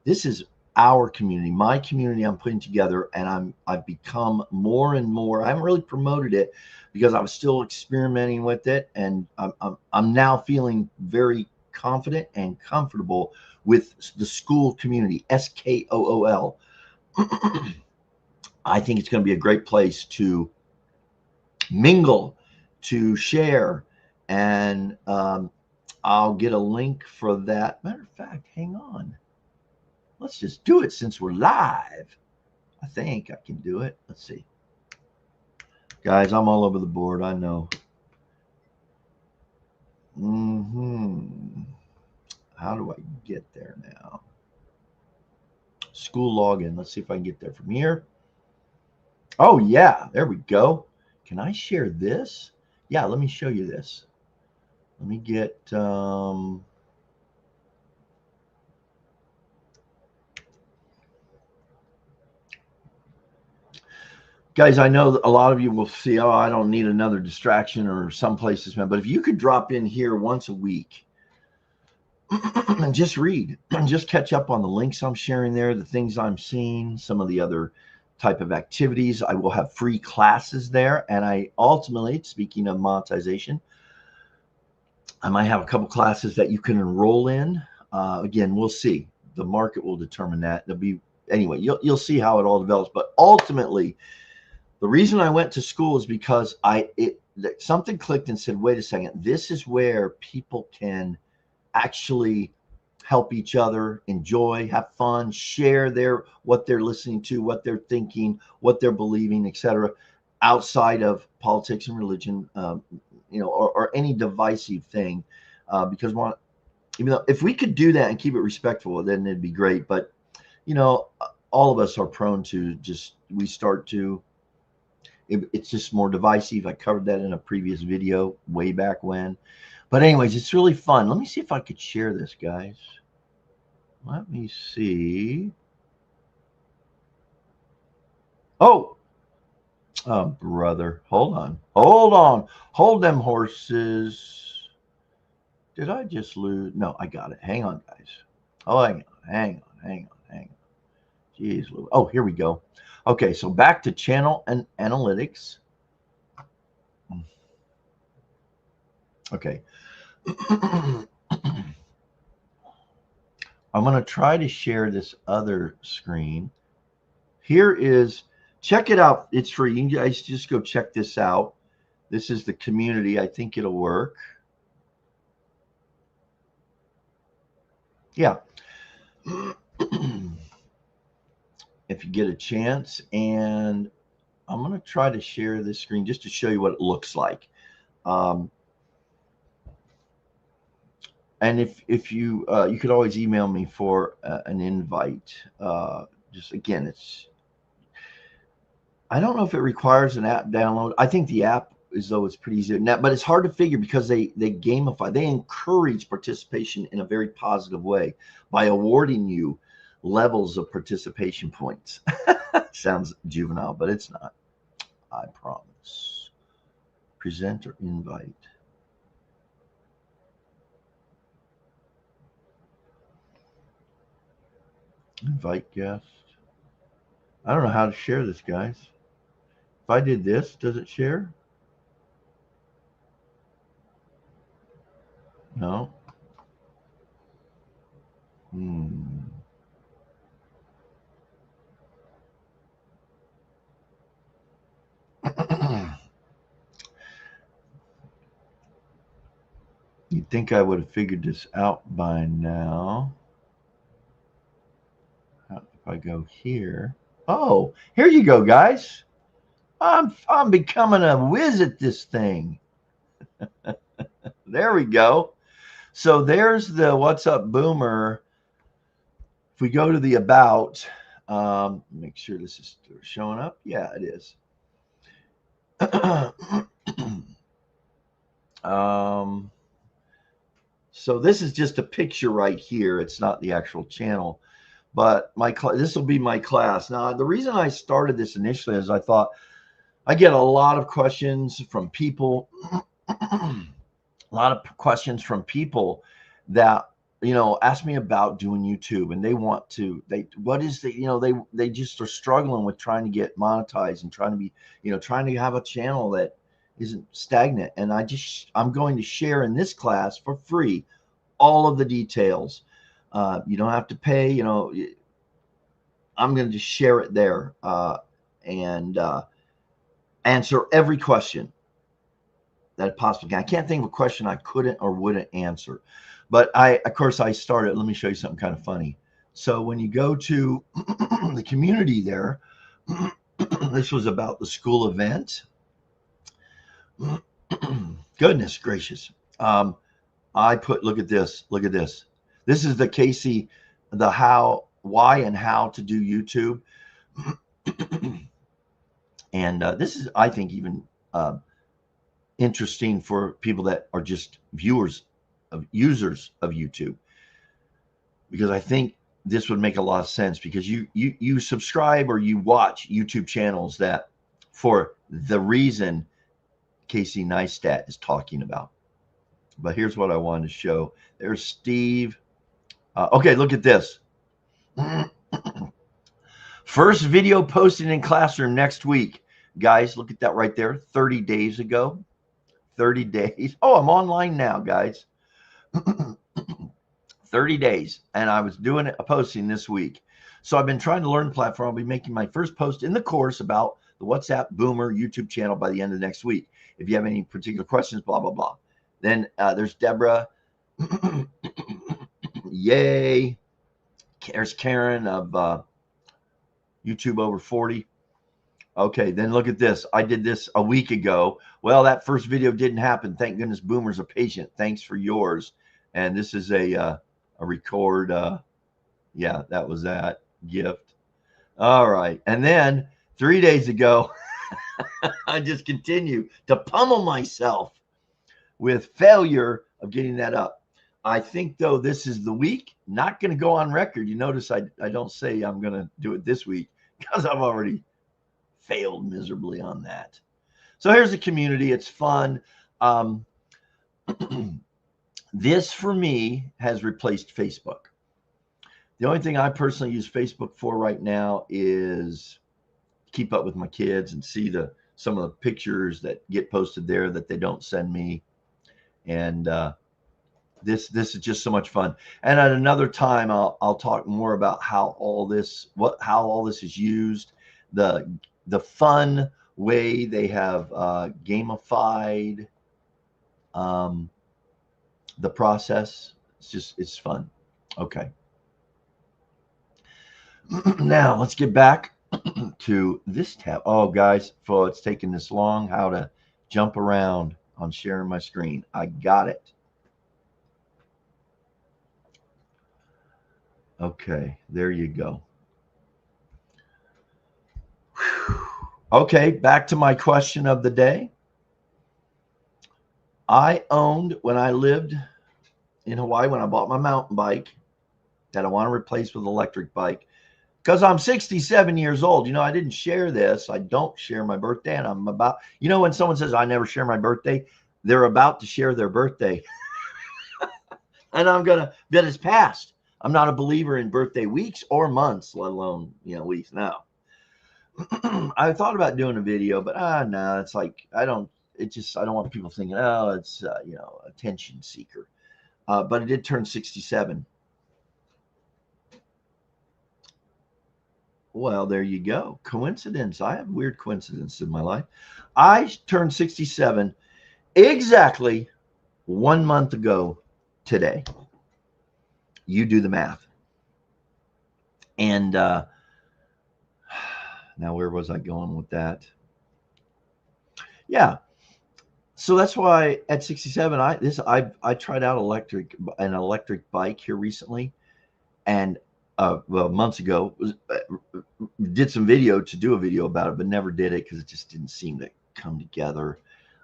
This is our community, my community I'm putting together, and I've become more and more. I haven't really promoted it because I was still experimenting with it, and I'm now feeling very confident and comfortable with the school community, SKOOL. I think it's going to be a great place to mingle, to share, and I'll get a link for that. Matter of fact, hang on. Let's just do it since we're live. I think I can do it. Let's see. Guys, I'm all over the board. I know. How do I get there now? School login. Let's see if I can get there from here. Oh, yeah. There we go. Can I share this? Yeah, let me show you this. Let me get... Guys, I know a lot of you will see, oh, I don't need another distraction or some places, man. But if you could drop in here once a week and just read and just catch up on the links I'm sharing there, the things I'm seeing, some of the other type of activities. I will have free classes there. And I ultimately, speaking of monetization, I might have a couple classes that you can enroll in. Again, we'll see. The market will determine that. Anyway, you'll see how it all develops. But ultimately, the reason I went to school is because something clicked and said, wait a second, this is where people can actually help each other, enjoy, have fun, share what they're listening to, what they're thinking, what they're believing, etc., outside of politics and religion, or any divisive thing, because even though if we could do that and keep it respectful, then it'd be great. But all of us are prone to it's just more divisive. I covered that in a previous video way back when. But anyways, it's really fun. Let me see if I could share this, guys. Let me see. Oh, brother. Hold on. Hold them horses. Did I just lose? No, I got it. Hang on, guys. Oh, hang on. Jeez. Oh, here we go. Okay, so back to channel and analytics. Okay. I'm going to try to share this other screen. Here is, check it out. It's free. You guys just go check this out. This is the community. I think it'll work. Yeah. If you get a chance, and I'm going to try to share this screen just to show you what it looks like. And if you you could always email me for an invite. Just again, I don't know if it requires an app download. I think the app is, though, it's pretty easy to, but it's hard to figure because they gamify, they encourage participation in a very positive way by awarding you levels of participation points. Sounds juvenile, but it's not. I promise. Present or invite. Invite guest. I don't know how to share this, guys. If I did this, does it share? No. You'd think I would have figured this out by now. If I go here. Oh, here you go, guys. I'm becoming a whiz at this thing. There we go. So there's the What's Up Boomer. If we go to the About, make sure this is showing up. Yeah, it is. So this is just a picture right here. It's not the actual channel, but this will be my class. Now, the reason I started this initially is I thought I get a lot of questions from people, that ask me about doing YouTube, and they just are struggling with trying to get monetized and trying to have a channel that isn't stagnant. And I'm going to share in this class for free all of the details. You don't have to pay. I'm going to just share it there and answer every question that possibly can. I can't think of a question I couldn't or wouldn't answer. But of course, I started. Let me show you something kind of funny. So when you go to the community there, this was about the school event. Goodness gracious. I put, look at this. This is the Casey, the why and how to do YouTube. And this is, I think, even interesting for people that are just users of YouTube, because I think this would make a lot of sense, because you subscribe or you watch YouTube channels that for the reason Casey Neistat is talking about. But here's what I wanted to show. There's Steve. Okay, look at this. First video posted in Classroom next week. Guys, look at that right there. 30 days ago. 30 days. Oh, I'm online now, guys. 30 days. And I was doing a posting this week. So I've been trying to learn the platform. I'll be making my first post in the course about the WhatsApp Boomer YouTube channel by the end of next week. If you have any particular questions, blah, blah, blah. Then there's Deborah. Yay. There's Karen of YouTube over 40. Okay, then look at this. I did this a week ago. Well, that first video didn't happen. Thank goodness boomers are patient. Thanks for yours. And this is a record. Yeah, that was that gift. All right. And then 3 days ago, I just continue to pummel myself with failure of getting that up. I think, though, this is the week. Not going to go on record. You notice I don't say I'm going to do it this week because I've already failed miserably on that. So here's the community. It's fun. This, for me, has replaced Facebook. The only thing I personally use Facebook for right now is keep up with my kids and see some of the pictures that get posted there that they don't send me. And this is just so much fun. And at another time, I'll talk more about how all this is used, the fun way they have gamified the process. It's fun. Okay. Now let's get back to this tab. Oh, guys, for it's taking this long, how to jump around on sharing my screen. I got it. Okay, there you go. Okay, back to my question of the day. I owned, when I lived in Hawaii, when I bought my mountain bike that I want to replace with an electric bike, because I'm 67 years old. You know, I didn't share this. I don't share my birthday. And I'm about, you know, when someone says I never share my birthday, they're about to share their birthday. And I'm going to, that is past. I'm not a believer in birthday weeks or months, let alone, weeks now. I thought about doing a video, but no, it's like, I don't want people thinking, oh, it's, attention seeker. But I did turn 67. Well, there you go. Coincidence. I have weird coincidences in my life. I turned 67 exactly 1 month ago today. You do the math. And now where was I going with that? Yeah. So that's why at 67, I tried out an electric bike here recently, and months ago, did some video to do a video about it, but never did it because it just didn't seem to come together.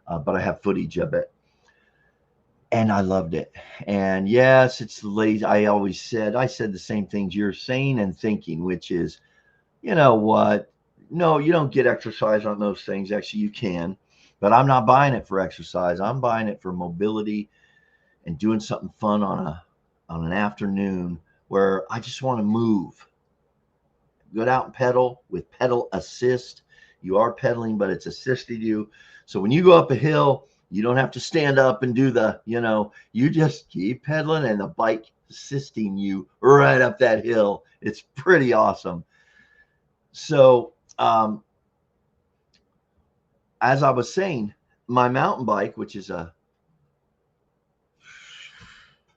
But I have footage of it, and I loved it. And yes, it's lazy. I said the same things you're saying and thinking, which is, you know what? No, you don't get exercise on those things. Actually, you can, but I'm not buying it for exercise. I'm buying it for mobility and doing something fun on an afternoon where I just want to move. Go out and pedal with pedal assist. You are pedaling, but it's assisting you. So when you go up a hill, you don't have to stand up and do you just keep pedaling and the bike assisting you right up that hill. It's pretty awesome. So, as I was saying, my mountain bike, which is a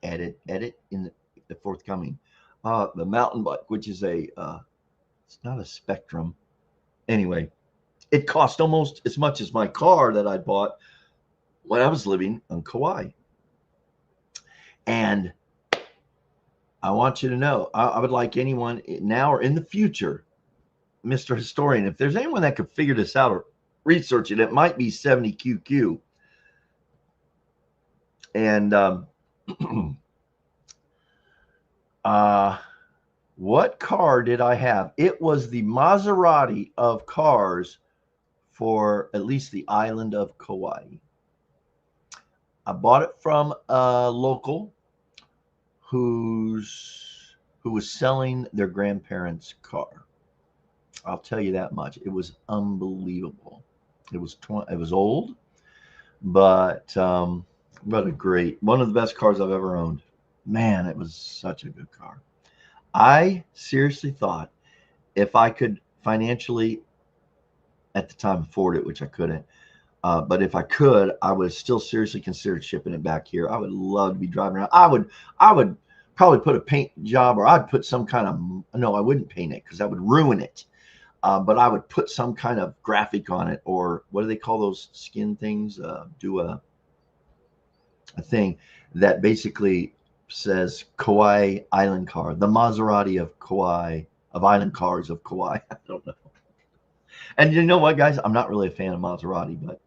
edit in the forthcoming, the mountain bike, which is it's not a Spectrum. Anyway, it cost almost as much as my car that I bought when I was living on Kauai. And I want you to know, I would like anyone now or in the future, Mr. Historian, if there's anyone that could figure this out or research it, it might be 70QQ. And what car did I have? It was the Maserati of cars for at least the island of Kauai. I bought it from a local who was selling their grandparents' car. I'll tell you that much. It was unbelievable. It was old, but what a great, one of the best cars I've ever owned. Man, it was such a good car. I seriously thought if I could financially at the time afford it, which I couldn't, but if I could, I would still seriously consider shipping it back here. I would love to be driving around. I would probably put a paint job, or I'd put some kind of, no, I wouldn't paint it because that would ruin it. But I would put some kind of graphic on it, or what do they call those skin things? Do a thing that basically says Kauai Island Car, the Maserati of Kauai, of Island Cars of Kauai. I don't know. And you know what, guys? I'm not really a fan of Maserati, but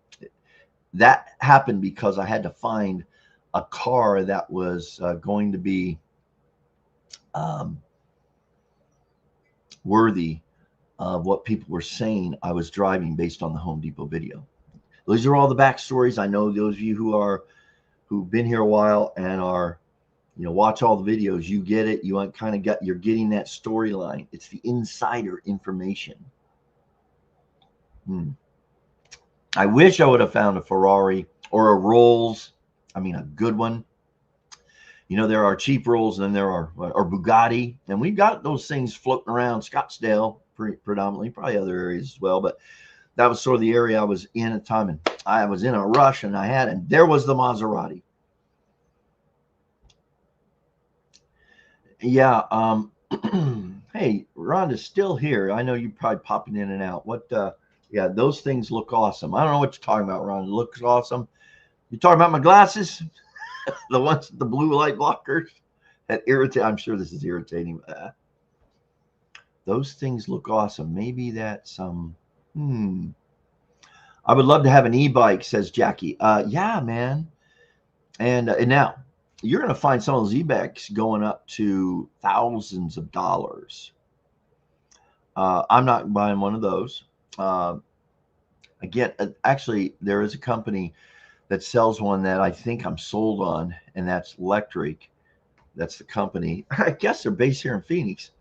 that happened because I had to find a car that was going to be worthy of what people were saying I was driving based on the Home Depot video. Those are all the backstories. I know those of you who've been here a while and are, watch all the videos, you get it. You kind of you're getting that storyline. It's the insider information. I wish I would have found a Ferrari or a Rolls. I mean, a good one. There are cheap Rolls, and then there are or Bugatti, and we've got those things floating around Scottsdale predominantly, probably other areas as well. But that was sort of the area I was in at the time, and I was in a rush, and there was the Maserati. Yeah. Hey, Rhonda's still here. I know you're probably popping in and out. Yeah, those things look awesome. I don't know what you're talking about, Rhonda. It looks awesome. You talking about my glasses? The ones, the blue light blockers that irritate. I'm sure this is irritating. Those things look awesome. Maybe that's I would love to have an e-bike, says Jackie. Yeah, man. And now you're going to find some of those e-bikes going up to thousands of dollars. I'm not buying one of those. Again, actually, there is a company that sells one that I think I'm sold on, and that's Electric. That's the company. I guess they're based here in Phoenix.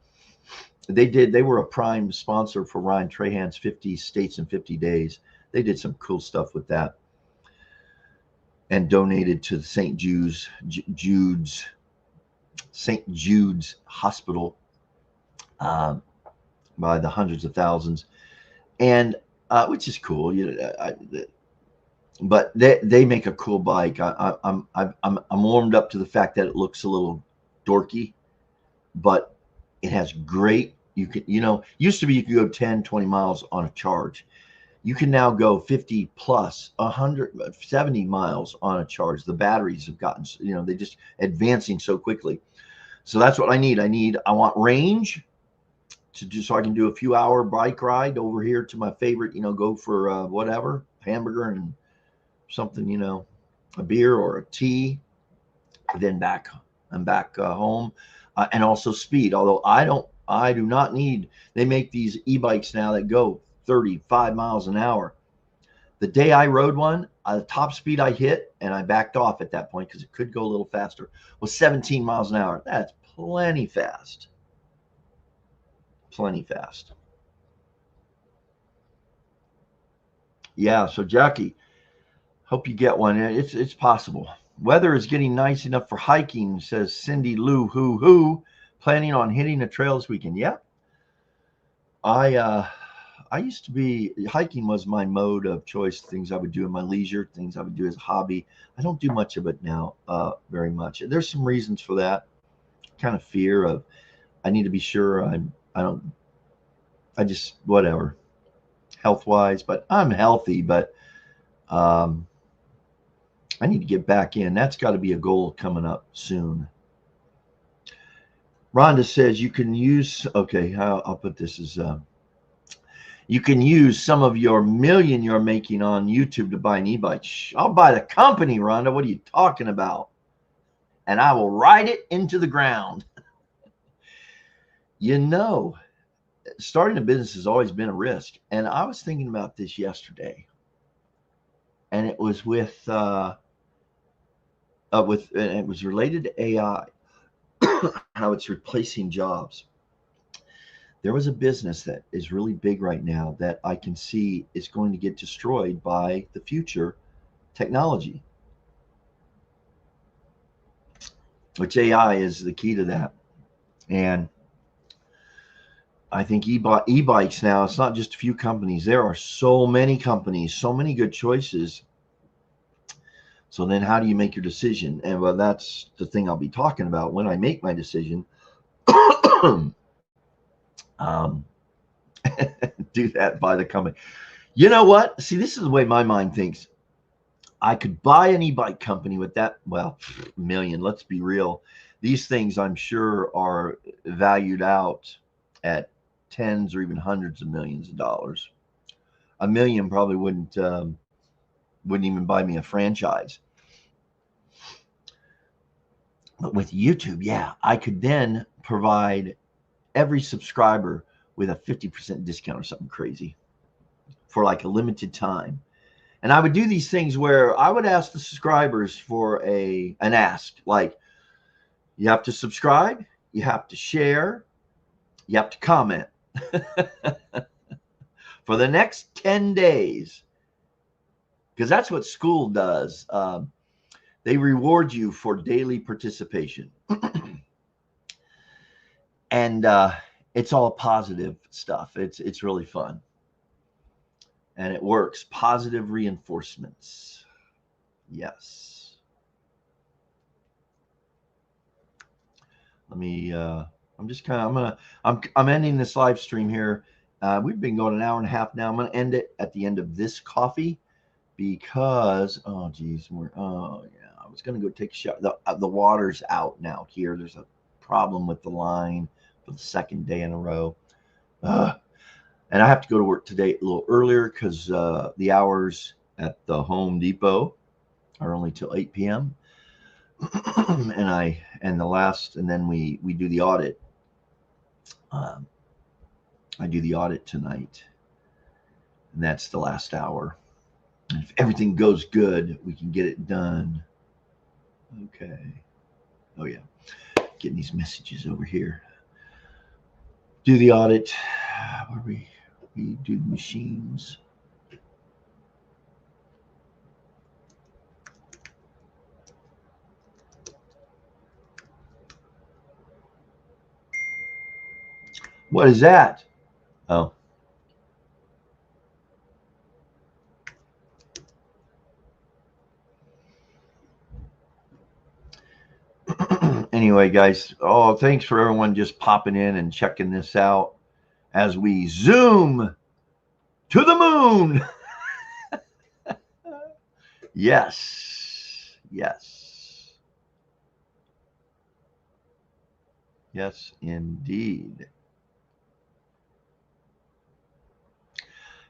They were a prime sponsor for Ryan Trahan's 50 States in 50 Days. They did some cool stuff with that and donated to the St. Jude's Hospital by the hundreds of thousands, and which is cool. But they make a cool bike. I'm warmed up to the fact that it looks a little dorky, but it has great. Used to be you could go 10, 20 miles on a charge. You can now go 50 plus 170 miles on a charge. The batteries have gotten, they're just advancing so quickly. So that's what I need. I want range to do, so I can do a few hour bike ride over here to my favorite, go for whatever, hamburger and something, a beer or a tea, then back home, and also speed. Although I do not need, they make these e-bikes now that go 35 miles an hour. The day I rode one, the top speed I hit, and I backed off at that point because it could go a little faster, was 17 miles an hour. That's plenty fast. Plenty fast. Yeah, so Jackie, hope you get one. It's possible. Weather is getting nice enough for hiking, says Cindy Lou. Who planning on hitting a trail this weekend? Yeah. I used to be, hiking was my mode of choice, things I would do in my leisure, things I would do as a hobby. I don't do much of it now, very much. There's some reasons for that. Kind of fear of, I need to be sure I just, whatever, health-wise, but I'm healthy, but I need to get back in. That's got to be a goal coming up soon. Rhonda says you can use, okay, I'll put this as, you can use some of your million you're making on YouTube to buy an e-bike. I'll buy the company, Rhonda. What are you talking about? And I will ride it into the ground. Starting a business has always been a risk. And I was thinking about this yesterday. And it was and it was related to AI, how it's replacing jobs. There was a business that is really big right now that I can see is going to get destroyed by the future technology, which AI is the key to that. And I think e-bikes now, it's not just a few companies. There are so many companies, so many good choices So then how do you make your decision? And well, that's the thing I'll be talking about when I make my decision. um, do that by the company. You know what? See, this is the way my mind thinks. I could buy an e-bike company with that, well, million. Let's be real. These things, I'm sure, are valued out at tens or even hundreds of millions of dollars. A million probably wouldn't even buy me a franchise. But with YouTube, yeah, I could then provide every subscriber with a 50% discount or something crazy for like a limited time. And I would do these things where I would ask the subscribers for an ask, like, you have to subscribe, you have to share, you have to comment for the next 10 days. Because that's what school does. They reward you for daily participation. And it's all positive stuff. It's really fun. And it works. Positive reinforcements. Yes. Let me I'm just kind of I'm ending this live stream here. We've been going an hour and a half now. I'm going to end it at the end of this coffee because oh geez, oh yeah, I was going to go take a shower. The water's out now here. There's a problem with the line for the second day in a row. And I have to go to work today a little earlier because the hours at the Home Depot are only till 8 p.m. and then we do the audit. I do the audit tonight, and that's the last hour. And if everything goes good, we can get it done. Okay. Oh yeah, getting these messages over here. Do the audit. Where we do the machines. What is that? Oh. Anyway, guys, oh, thanks for everyone just popping in and checking this out as we zoom to the moon. Yes. Yes. Yes, indeed.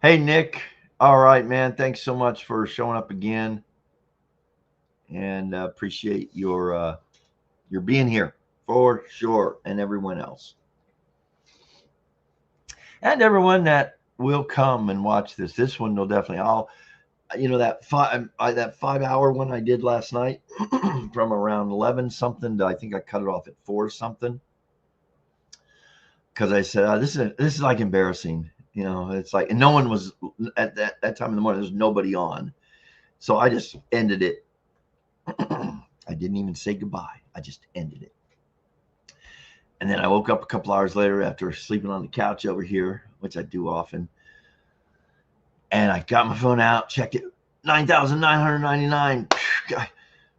Hey, Nick. All right, man. Thanks so much for showing up again. And appreciate your being here for sure, and everyone else. And everyone that will come and watch this. This one will definitely, that 5-hour one I did last night from around 11 something to I think I cut it off at 4 something. Because I said, this is like embarrassing. It's like, and no one was at that time in the morning. There's nobody on. So I just ended it. I didn't even say goodbye. I just ended it. And then I woke up a couple hours later after sleeping on the couch over here, which I do often. And I got my phone out, checked it, 9,999. I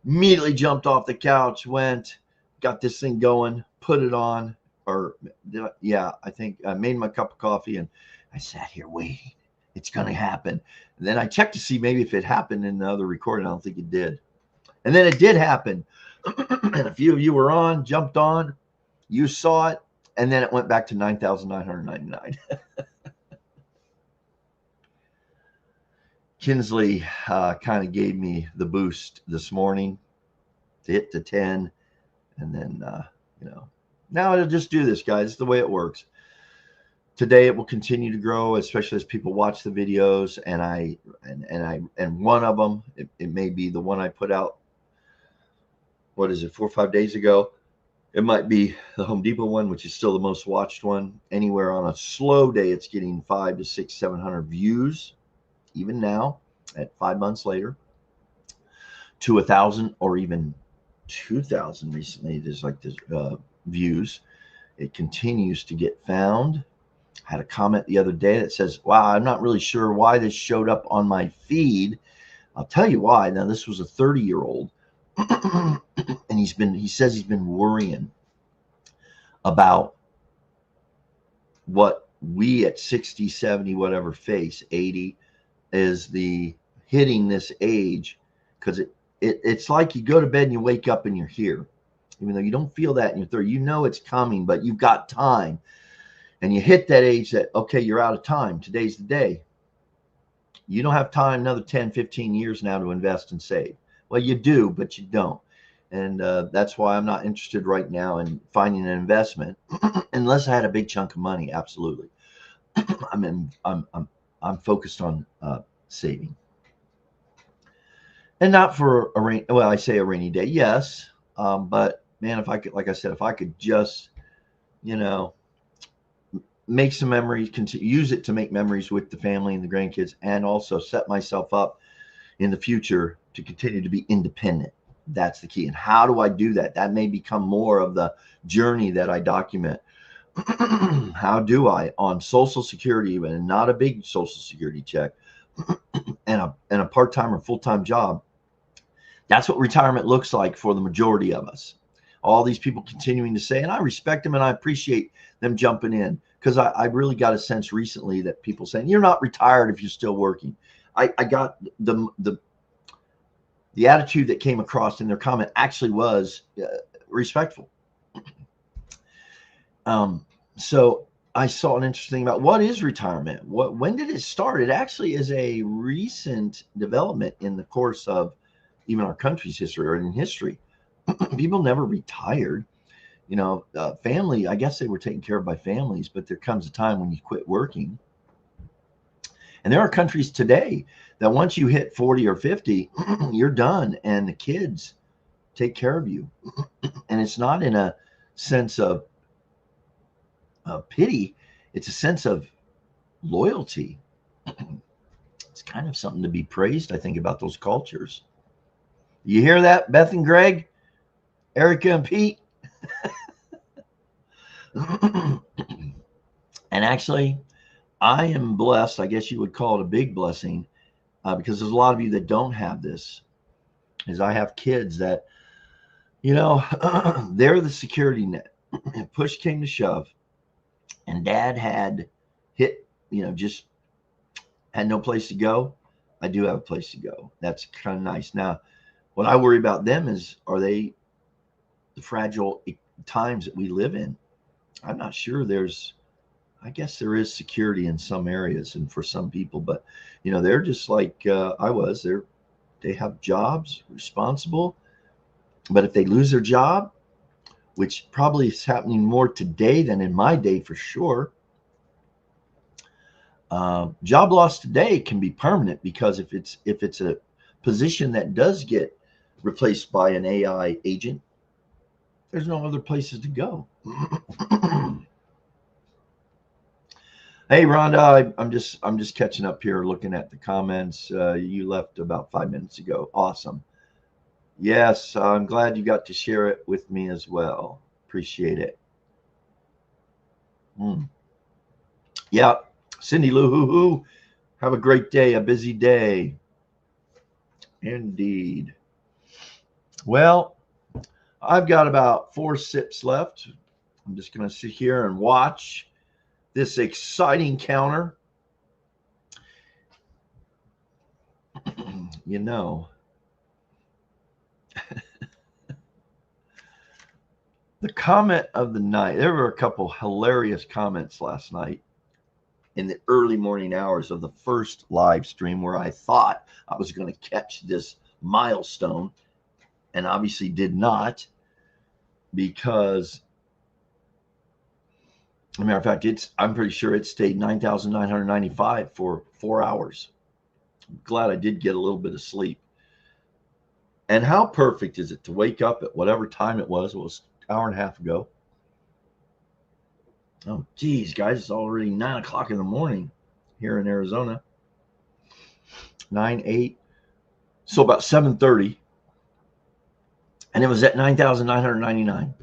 immediately jumped off the couch, got this thing going, put it on. I think I made my cup of coffee and I sat here waiting. It's going to happen. And then I checked to see maybe if it happened in the other recording. I don't think it did. And then it did happen. And a few of you were jumped on. You saw it. And then it went back to 9,999. Kinsley kind of gave me the boost this morning to hit the 10. And then, now it'll just do this, guys. It's the way it works. Today it will continue to grow, especially as people watch the videos. And one of them, it may be the one I put out. What is it, 4 or 5 days ago? It might be the Home Depot one, which is still the most watched one. Anywhere on a slow day, it's getting 500 to 600, 700 views. Even now, at 5 months later, to 1,000 or even 2,000 recently. There's like this views. It continues to get found. I had a comment the other day that says, wow, I'm not really sure why this showed up on my feed. I'll tell you why. Now, this was a 30-year-old, and he says he's been worrying about what we at 60, 70, whatever face, 80, is the hitting this age, because it's like you go to bed and you wake up and you're here. Even though you don't feel that in your 30, you know it's coming, but you've got time. And you hit that age that, okay, you're out of time. Today's the day. You don't have time another 10, 15 years now to invest and save. Well, you do, but you don't. And that's why I'm not interested right now in finding an investment unless I had a big chunk of money. Absolutely. I'm focused on saving. And not for a rainy, well, I say a rainy day, yes. But man, if I could, like I said, if I could just, make some memories, use it to make memories with the family and the grandkids, and also set myself up in the future to continue to be independent. That's the key. And how do I do that? That may become more of the journey that I document. How do I, on Social Security, and not a big Social Security check, and a part-time or full-time job? That's what retirement looks like for the majority of us. All these people continuing to say, and I respect them and I appreciate them jumping in, because I really got a sense recently that people saying, you're not retired if you're still working. I got the attitude that came across in their comment actually was respectful. So I saw an interesting thing about what is retirement. When did it start? It actually is a recent development in the course of even our country's history, or in history. People never retired. Family, I guess they were taken care of by families, but there comes a time when you quit working. And there are countries today that once you hit 40 or 50, you're done, and the kids take care of you. And it's not in a sense of pity, it's a sense of loyalty. It's kind of something to be praised, I think, about those cultures. You hear that, Beth and Greg, Erica and Pete? And actually, I am blessed. I guess you would call it a big blessing, because there's a lot of you that don't have this. Is I have kids that, they're the security net. If push came to shove, and Dad had hit, just had no place to go, I do have a place to go. That's kind of nice. Now, what I worry about them is, are they the fragile times that we live in? I'm not sure. I guess there is security in some areas and for some people, but they're just like I was. They have jobs, responsible, but if they lose their job, which probably is happening more today than in my day for sure, job loss today can be permanent, because if it's a position that does get replaced by an AI agent, there's no other places to go. Hey, Rhonda, I'm just catching up here, looking at the comments. You left about 5 minutes ago. Awesome. Yes, I'm glad you got to share it with me as well. Appreciate it. Yeah, Cindy Lou Hoo, have a great day, a busy day. Indeed. Well, I've got about 4 sips left. I'm just going to sit here and watch this exciting counter. The comment of the night, there were a couple hilarious comments last night in the early morning hours of the first live stream, where I thought I was going to catch this milestone, and obviously did not, because, as a matter of fact, I'm pretty sure it stayed 9,995 for 4 hours. I'm glad I did get a little bit of sleep. And how perfect is it to wake up at whatever time it was an hour and a half ago. Oh, geez, guys, it's already 9 o'clock in the morning here in Arizona. 9/8, so about 7:30, and it was at 9,999.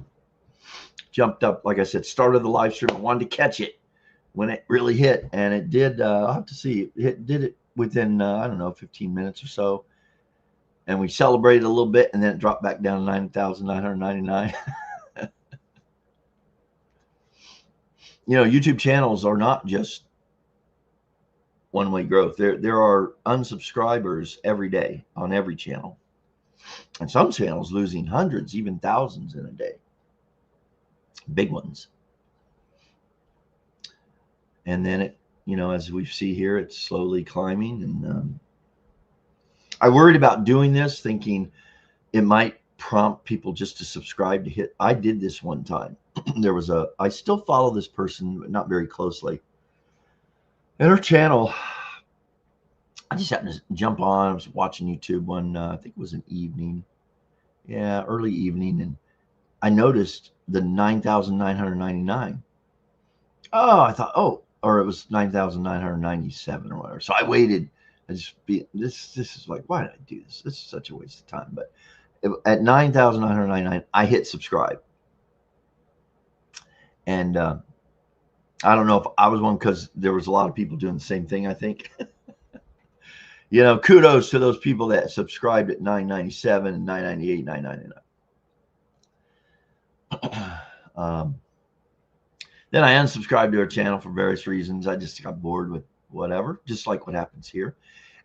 Jumped up, like I said, started the live stream. I wanted to catch it when it really hit, and it did. I'll have to see. It did it within, I don't know, 15 minutes or so. and we celebrated a little bit, and then it dropped back down to 9,999. YouTube channels are not just one-way growth. There are unsubscribers every day on every channel, and some channels losing hundreds, even thousands in a day. Big ones. And then it, as we see here, it's slowly climbing. And I worried about doing this, thinking it might prompt people just to subscribe to hit. I did this one time. I still follow this person, but not very closely. And her channel, I just happened to jump on. I was watching YouTube one, I think it was an evening. Yeah, early evening. And I noticed the 9,999. Oh, I thought, or it was 9,997 or whatever. So I waited. This is like, why did I do this? This is such a waste of time. But at 9,999, I hit subscribe. And I don't know if I was one, because there was a lot of people doing the same thing, I think. Kudos to those people that subscribed at 997 and 998, 999. Then I unsubscribed to her channel for various reasons. I just got bored with whatever, just like what happens here.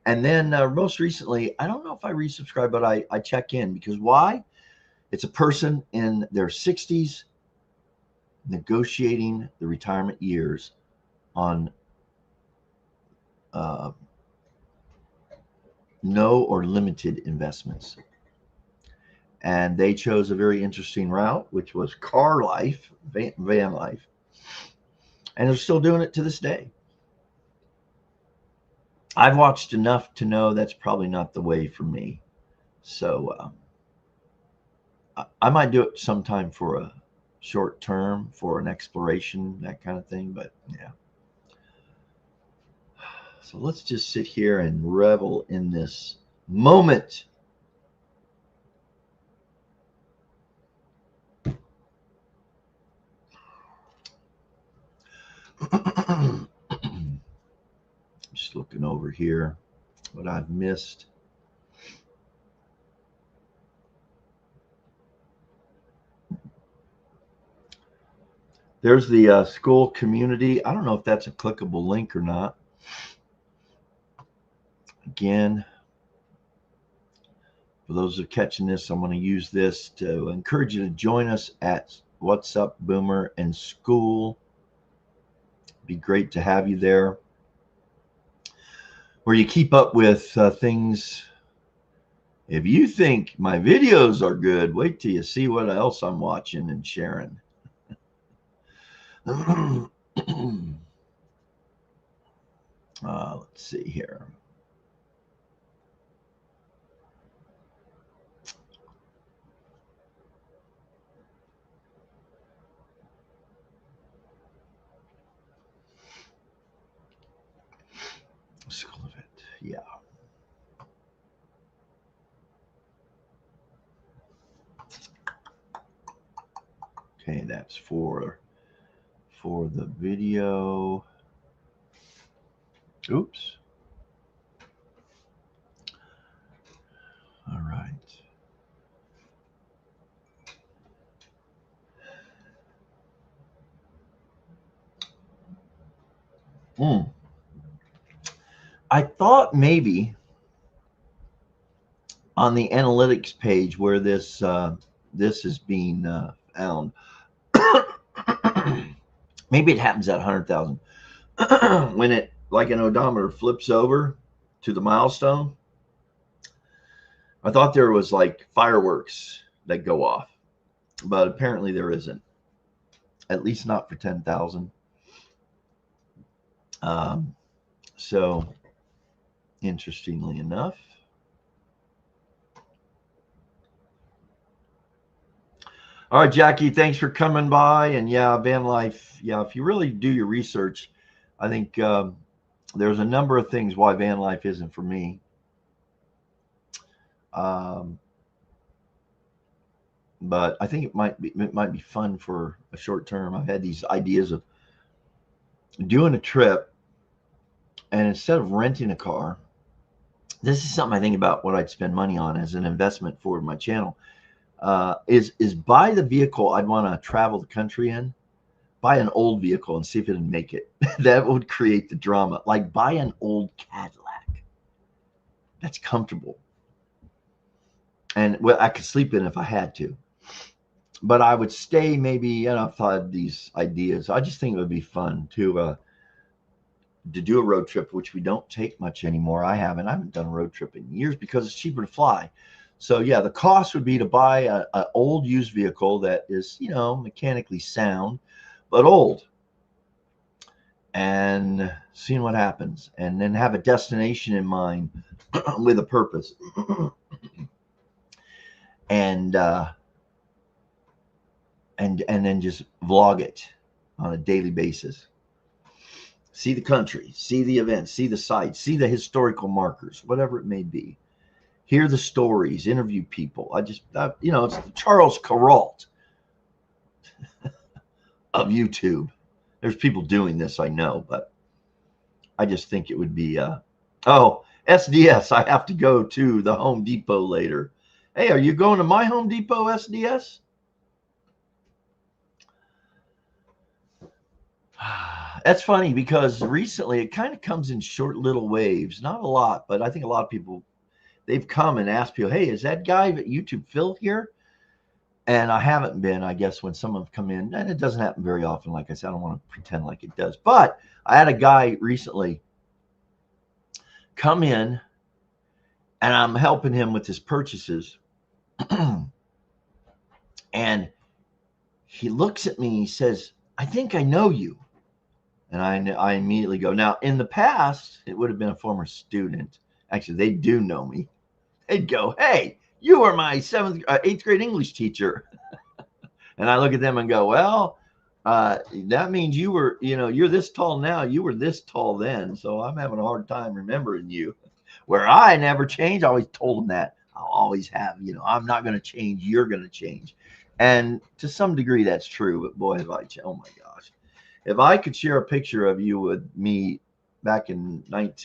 And then most recently, I don't know if I resubscribe, but I check in, because why? It's a person in their 60s negotiating the retirement years on no or limited investments. And they chose a very interesting route, which was car life, van life. And they're still doing it to this day. I've watched enough to know that's probably not the way for me. So I might do it sometime for a short term, for an exploration, that kind of thing. But yeah. So let's just sit here and revel in this moment. Just looking over here, what I've missed. There's the school community. I don't know if that's a clickable link or not. Again, for those who are catching this, I'm going to use this to encourage you to join us at What's Up Boomer and School. It'd be great to have you there, where you keep up with things. If you think my videos are good, wait till you see what else I'm watching and sharing. Let's see here. School of it, yeah. Okay, that's for the video. Oops. All right. I thought maybe on the analytics page where this is being found, maybe it happens at 100,000 when it, like an odometer, flips over to the milestone. I thought there was like fireworks that go off, but apparently there isn't, at least not for 10,000. So interestingly enough, all right, Jackie, thanks for coming by. And yeah, van life. Yeah, if you really do your research, I think there's a number of things why van life isn't for me. But I think it might be fun for a short term. I've had these ideas of doing a trip, and instead of renting a car, this is something I think about what I'd spend money on as an investment for my channel. Is buy the vehicle I'd want to travel the country in. Buy an old vehicle and see if it'd make it. That would create the drama. Like buy an old Cadillac that's comfortable, and well, I could sleep in if I had to. But I would stay maybe. I've thought of these ideas. I just think it would be fun to do a road trip, which we don't take much anymore. I haven't done a road trip in years because it's cheaper to fly. So yeah, the cost would be to buy a old used vehicle that is, mechanically sound, but old, and seeing what happens, and then have a destination in mind with a purpose, and and then just vlog it on a daily basis. See the country, see the events, see the sites, see the historical markers, whatever it may be. Hear the stories, interview people. It's the Charles Kuralt of YouTube. There's people doing this, I know, but I just think it would be, SDS. I have to go to the Home Depot later. Hey, are you going to my Home Depot, SDS? That's funny because recently it kind of comes in short little waves. Not a lot, but I think a lot of people, they've come and asked people, hey, is that guy at YouTube Phil here? And I haven't been, I guess, when some have come in. And it doesn't happen very often. Like I said, I don't want to pretend like it does. But I had a guy recently come in, and I'm helping him with his purchases. And he looks at me, he says, I think I know you. And I immediately go, now, in the past, it would have been a former student. Actually, they do know me. They'd go, hey, you were my 8th grade English teacher. And I look at them and go, well, that means you were, you're this tall now. You were this tall then. So I'm having a hard time remembering you. Where I never change. I always told them that. I'll always have, I'm not going to change. You're going to change. And to some degree, that's true. But boy, have I, oh my gosh. If I could share a picture of you with me back in late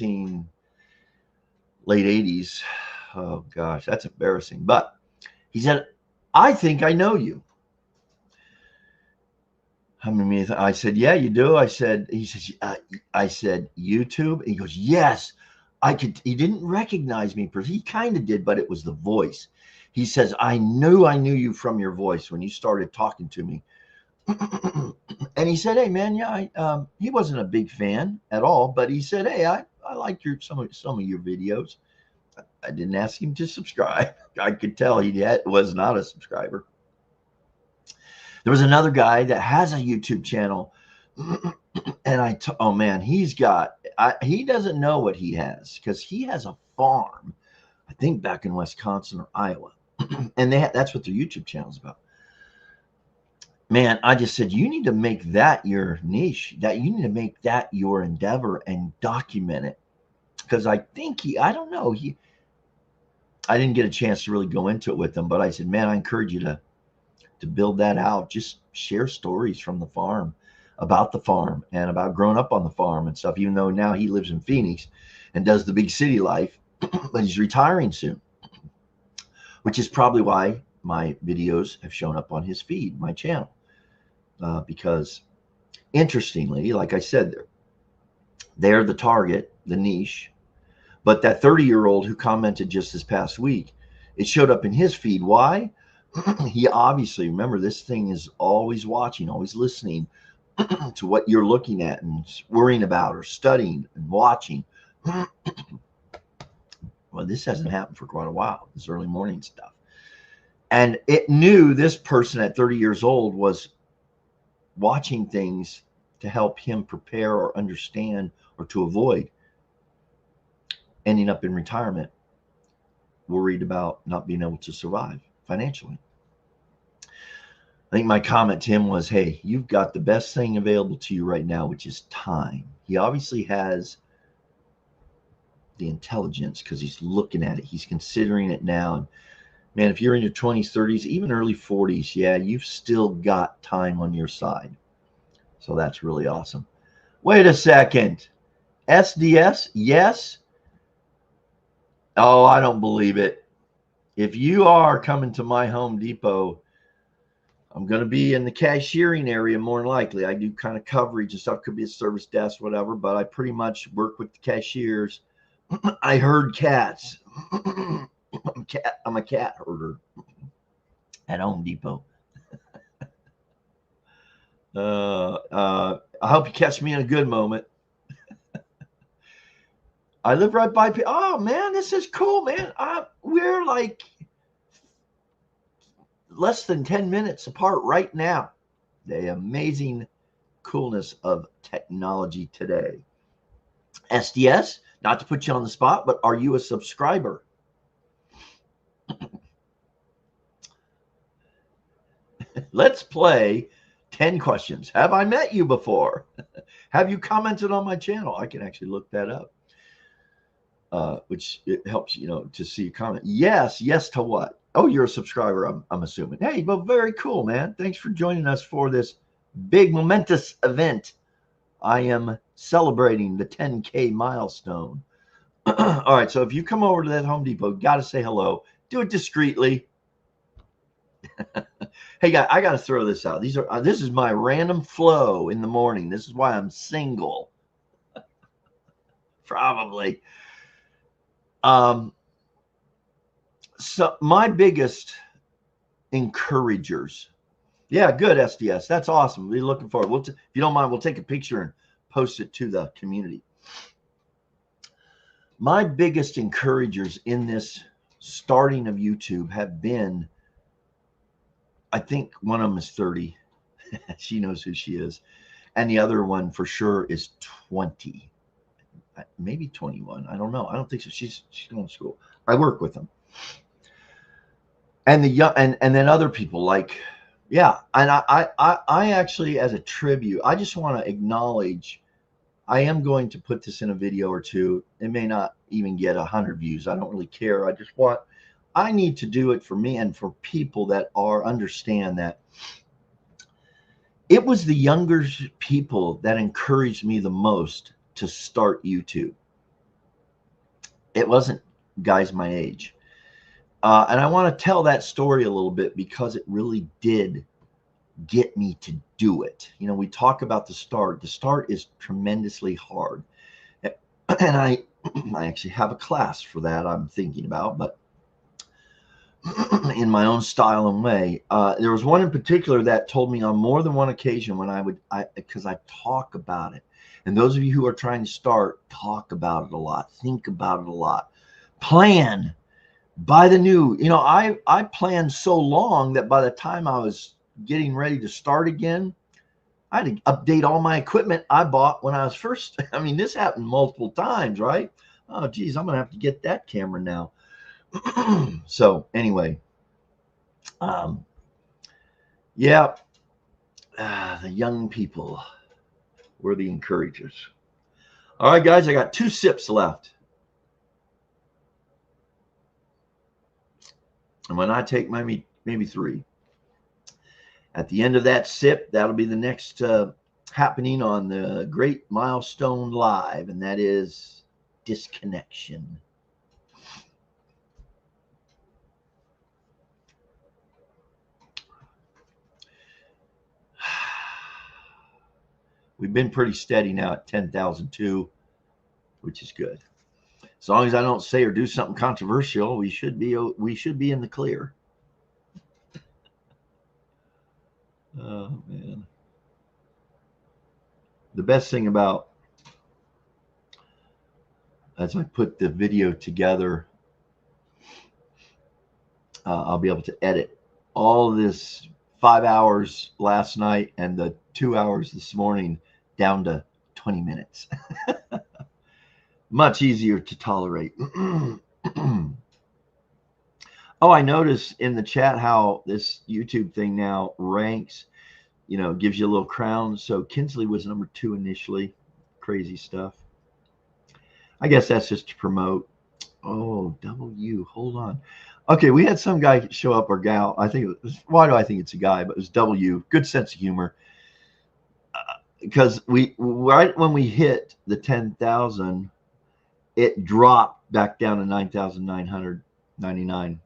80s, oh gosh, that's embarrassing. But he said, I think I know you. I said, yeah, you do. I said, he says, I said, YouTube. And he goes, yes, I could. He didn't recognize me. He kind of did, but it was the voice. He says, I knew you from your voice when you started talking to me. And he said, hey, man, yeah, he wasn't a big fan at all, but he said, hey, I liked some of your videos. I didn't ask him to subscribe. I could tell he was not a subscriber. There was another guy that has a YouTube channel, and oh man, he doesn't know what he has because he has a farm, I think back in Wisconsin or Iowa, and that's what their YouTube channel is about. Man, I just said, you need to make that your niche, that you need to make that your endeavor and document it. Because I think I don't know, I didn't get a chance to really go into it with him, but I said, man, I encourage you to build that out. Just share stories from the farm, about the farm and about growing up on the farm and stuff, even though now he lives in Phoenix and does the big city life, but he's retiring soon, which is probably why my videos have shown up on his feed, my channel. Because interestingly, like I said, they're the target, the niche. But that 30-year-old who commented just this past week, it showed up in his feed. Why? He obviously, remember, this thing is always watching, always listening to what you're looking at and worrying about or studying and watching. Well, this hasn't happened for quite a while, this early morning stuff. And it knew this person at 30 years old was watching things to help him prepare or understand or to avoid ending up in retirement, worried about not being able to survive financially. I think my comment to him was, hey, you've got the best thing available to you right now, which is time. He obviously has the intelligence because he's looking at it. He's considering it now. And man, if you're in your 20s, 30s, even early 40s, yeah, you've still got time on your side. So that's really awesome. Wait a second. SDS, yes. Oh, I don't believe it. If you are coming to my Home Depot, I'm going to be in the cashiering area more than likely. I do kind of coverage and stuff. Could be a service desk, whatever, but I pretty much work with the cashiers. I herd cats. I'm a cat herder at Home Depot. I hope you catch me in a good moment. I live right by. Oh man, this is cool, man. We're like less than 10 minutes apart right now. The amazing coolness of technology today. SDS, not to put you on the spot, but are you a subscriber? Let's play 10 questions. Have I met you before? Have you commented on my channel? I can actually look that up, which it helps, to see a comment. Yes. Yes to what? Oh, you're a subscriber, I'm assuming. Hey, well, very cool, man. Thanks for joining us for this big momentous event. I am celebrating the 10K milestone. All right, so if you come over to that Home Depot, got to say hello. Do it discreetly. Hey, guys, I got to throw this out. This is my random flow in the morning. This is why I'm single. Probably. So my biggest encouragers. Yeah, good, SDS. That's awesome. We're looking forward. If you don't mind, we'll take a picture and post it to the community. My biggest encouragers in this starting of YouTube have been, I think one of them is 30. She knows who she is. And the other one for sure is 20. Maybe 21. I don't know. I don't think so. She's going to school. I work with them. And the young and then other people like, yeah. And I actually, as a tribute, I just want to acknowledge, I am going to put this in a video or two. It may not even get 100 views. I don't really care. I need to do it for me and for people that understand that it was the younger people that encouraged me the most to start YouTube. It wasn't guys my age. And I want to tell that story a little bit because it really did get me to do it. We talk about the start. The start is tremendously hard. And I actually have a class for that I'm thinking about, but in my own style and way. There was one in particular that told me on more than one occasion because I talk about it. And those of you who are trying to start, talk about it a lot, think about it a lot, plan, buy the new, I planned so long that by the time I was getting ready to start again, I had to update all my equipment I bought when I was first. I mean, this happened multiple times, right? Oh, geez, I'm going to have to get that camera now. So anyway, yeah, the young people were the encouragers. All right, guys, I got 2 sips left. And when I take maybe 3, at the end of that sip, that'll be the next happening on the Great Milestone Live, and that is disconnection. We've been pretty steady now at 10,002, which is good. As long as I don't say or do something controversial, we should be in the clear. Oh man. The best thing about, as I put the video together, I'll be able to edit all this 5 hours last night and the 2 hours this morning down to 20 minutes. Much easier to tolerate. Oh, I noticed in the chat how this YouTube thing now ranks, gives you a little crown. So Kinsley was number 2 initially. Crazy stuff. I guess that's just to promote. Oh, W. Hold on. Okay, we had some guy show up, or gal. I think it was, why do I think it's a guy? But it was W. Good sense of humor. Because right when we hit the 10,000, it dropped back down to 9,999.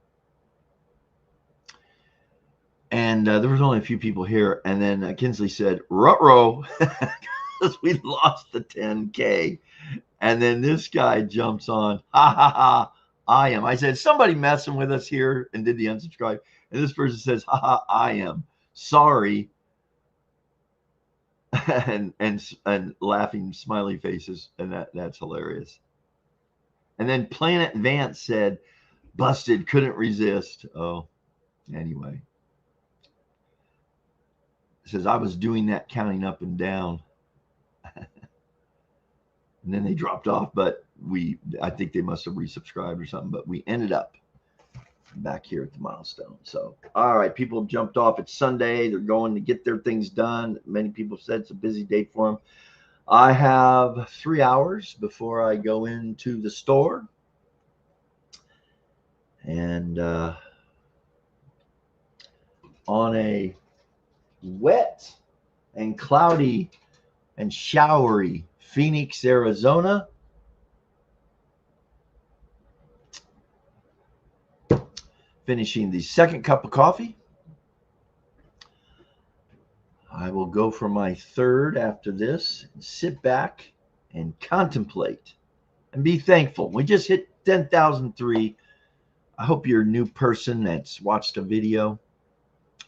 And there was only a few people here. And then Kinsley said, ruh-roh, because we lost the 10K. And then this guy jumps on, ha, ha, ha, I am. I said, somebody messing with us here, and did the unsubscribe. And this person says, ha, ha, I am. Sorry. and laughing smiley faces. And that's hilarious. And then Planet Vance said, busted, couldn't resist. Oh, anyway. Says, I was doing that counting up and down. And then they dropped off, but I think they must have resubscribed or something, but we ended up back here at the milestone. So, all right, people have jumped off. It's Sunday. They're going to get their things done. Many people said it's a busy day for them. I have 3 hours before I go into the store. And on a wet and cloudy and showery Phoenix, Arizona, finishing the second cup of coffee. I will go for my third after this and sit back and contemplate and be thankful. We just hit 10,003. I hope you're a new person that's watched a video,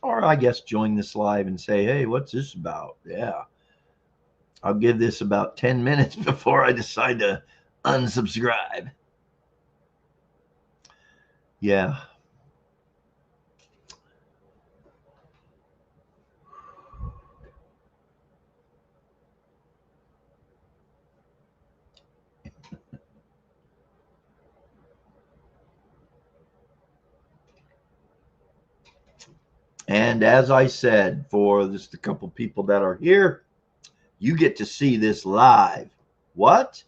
or I guess join this live and say, hey, what's this about? Yeah. I'll give this about 10 minutes before I decide to unsubscribe. Yeah. And as I said, for just a couple people that are here, you get to see this live. What?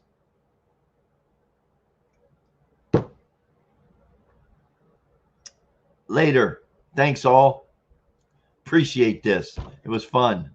Later. Thanks all. Appreciate this. It was fun.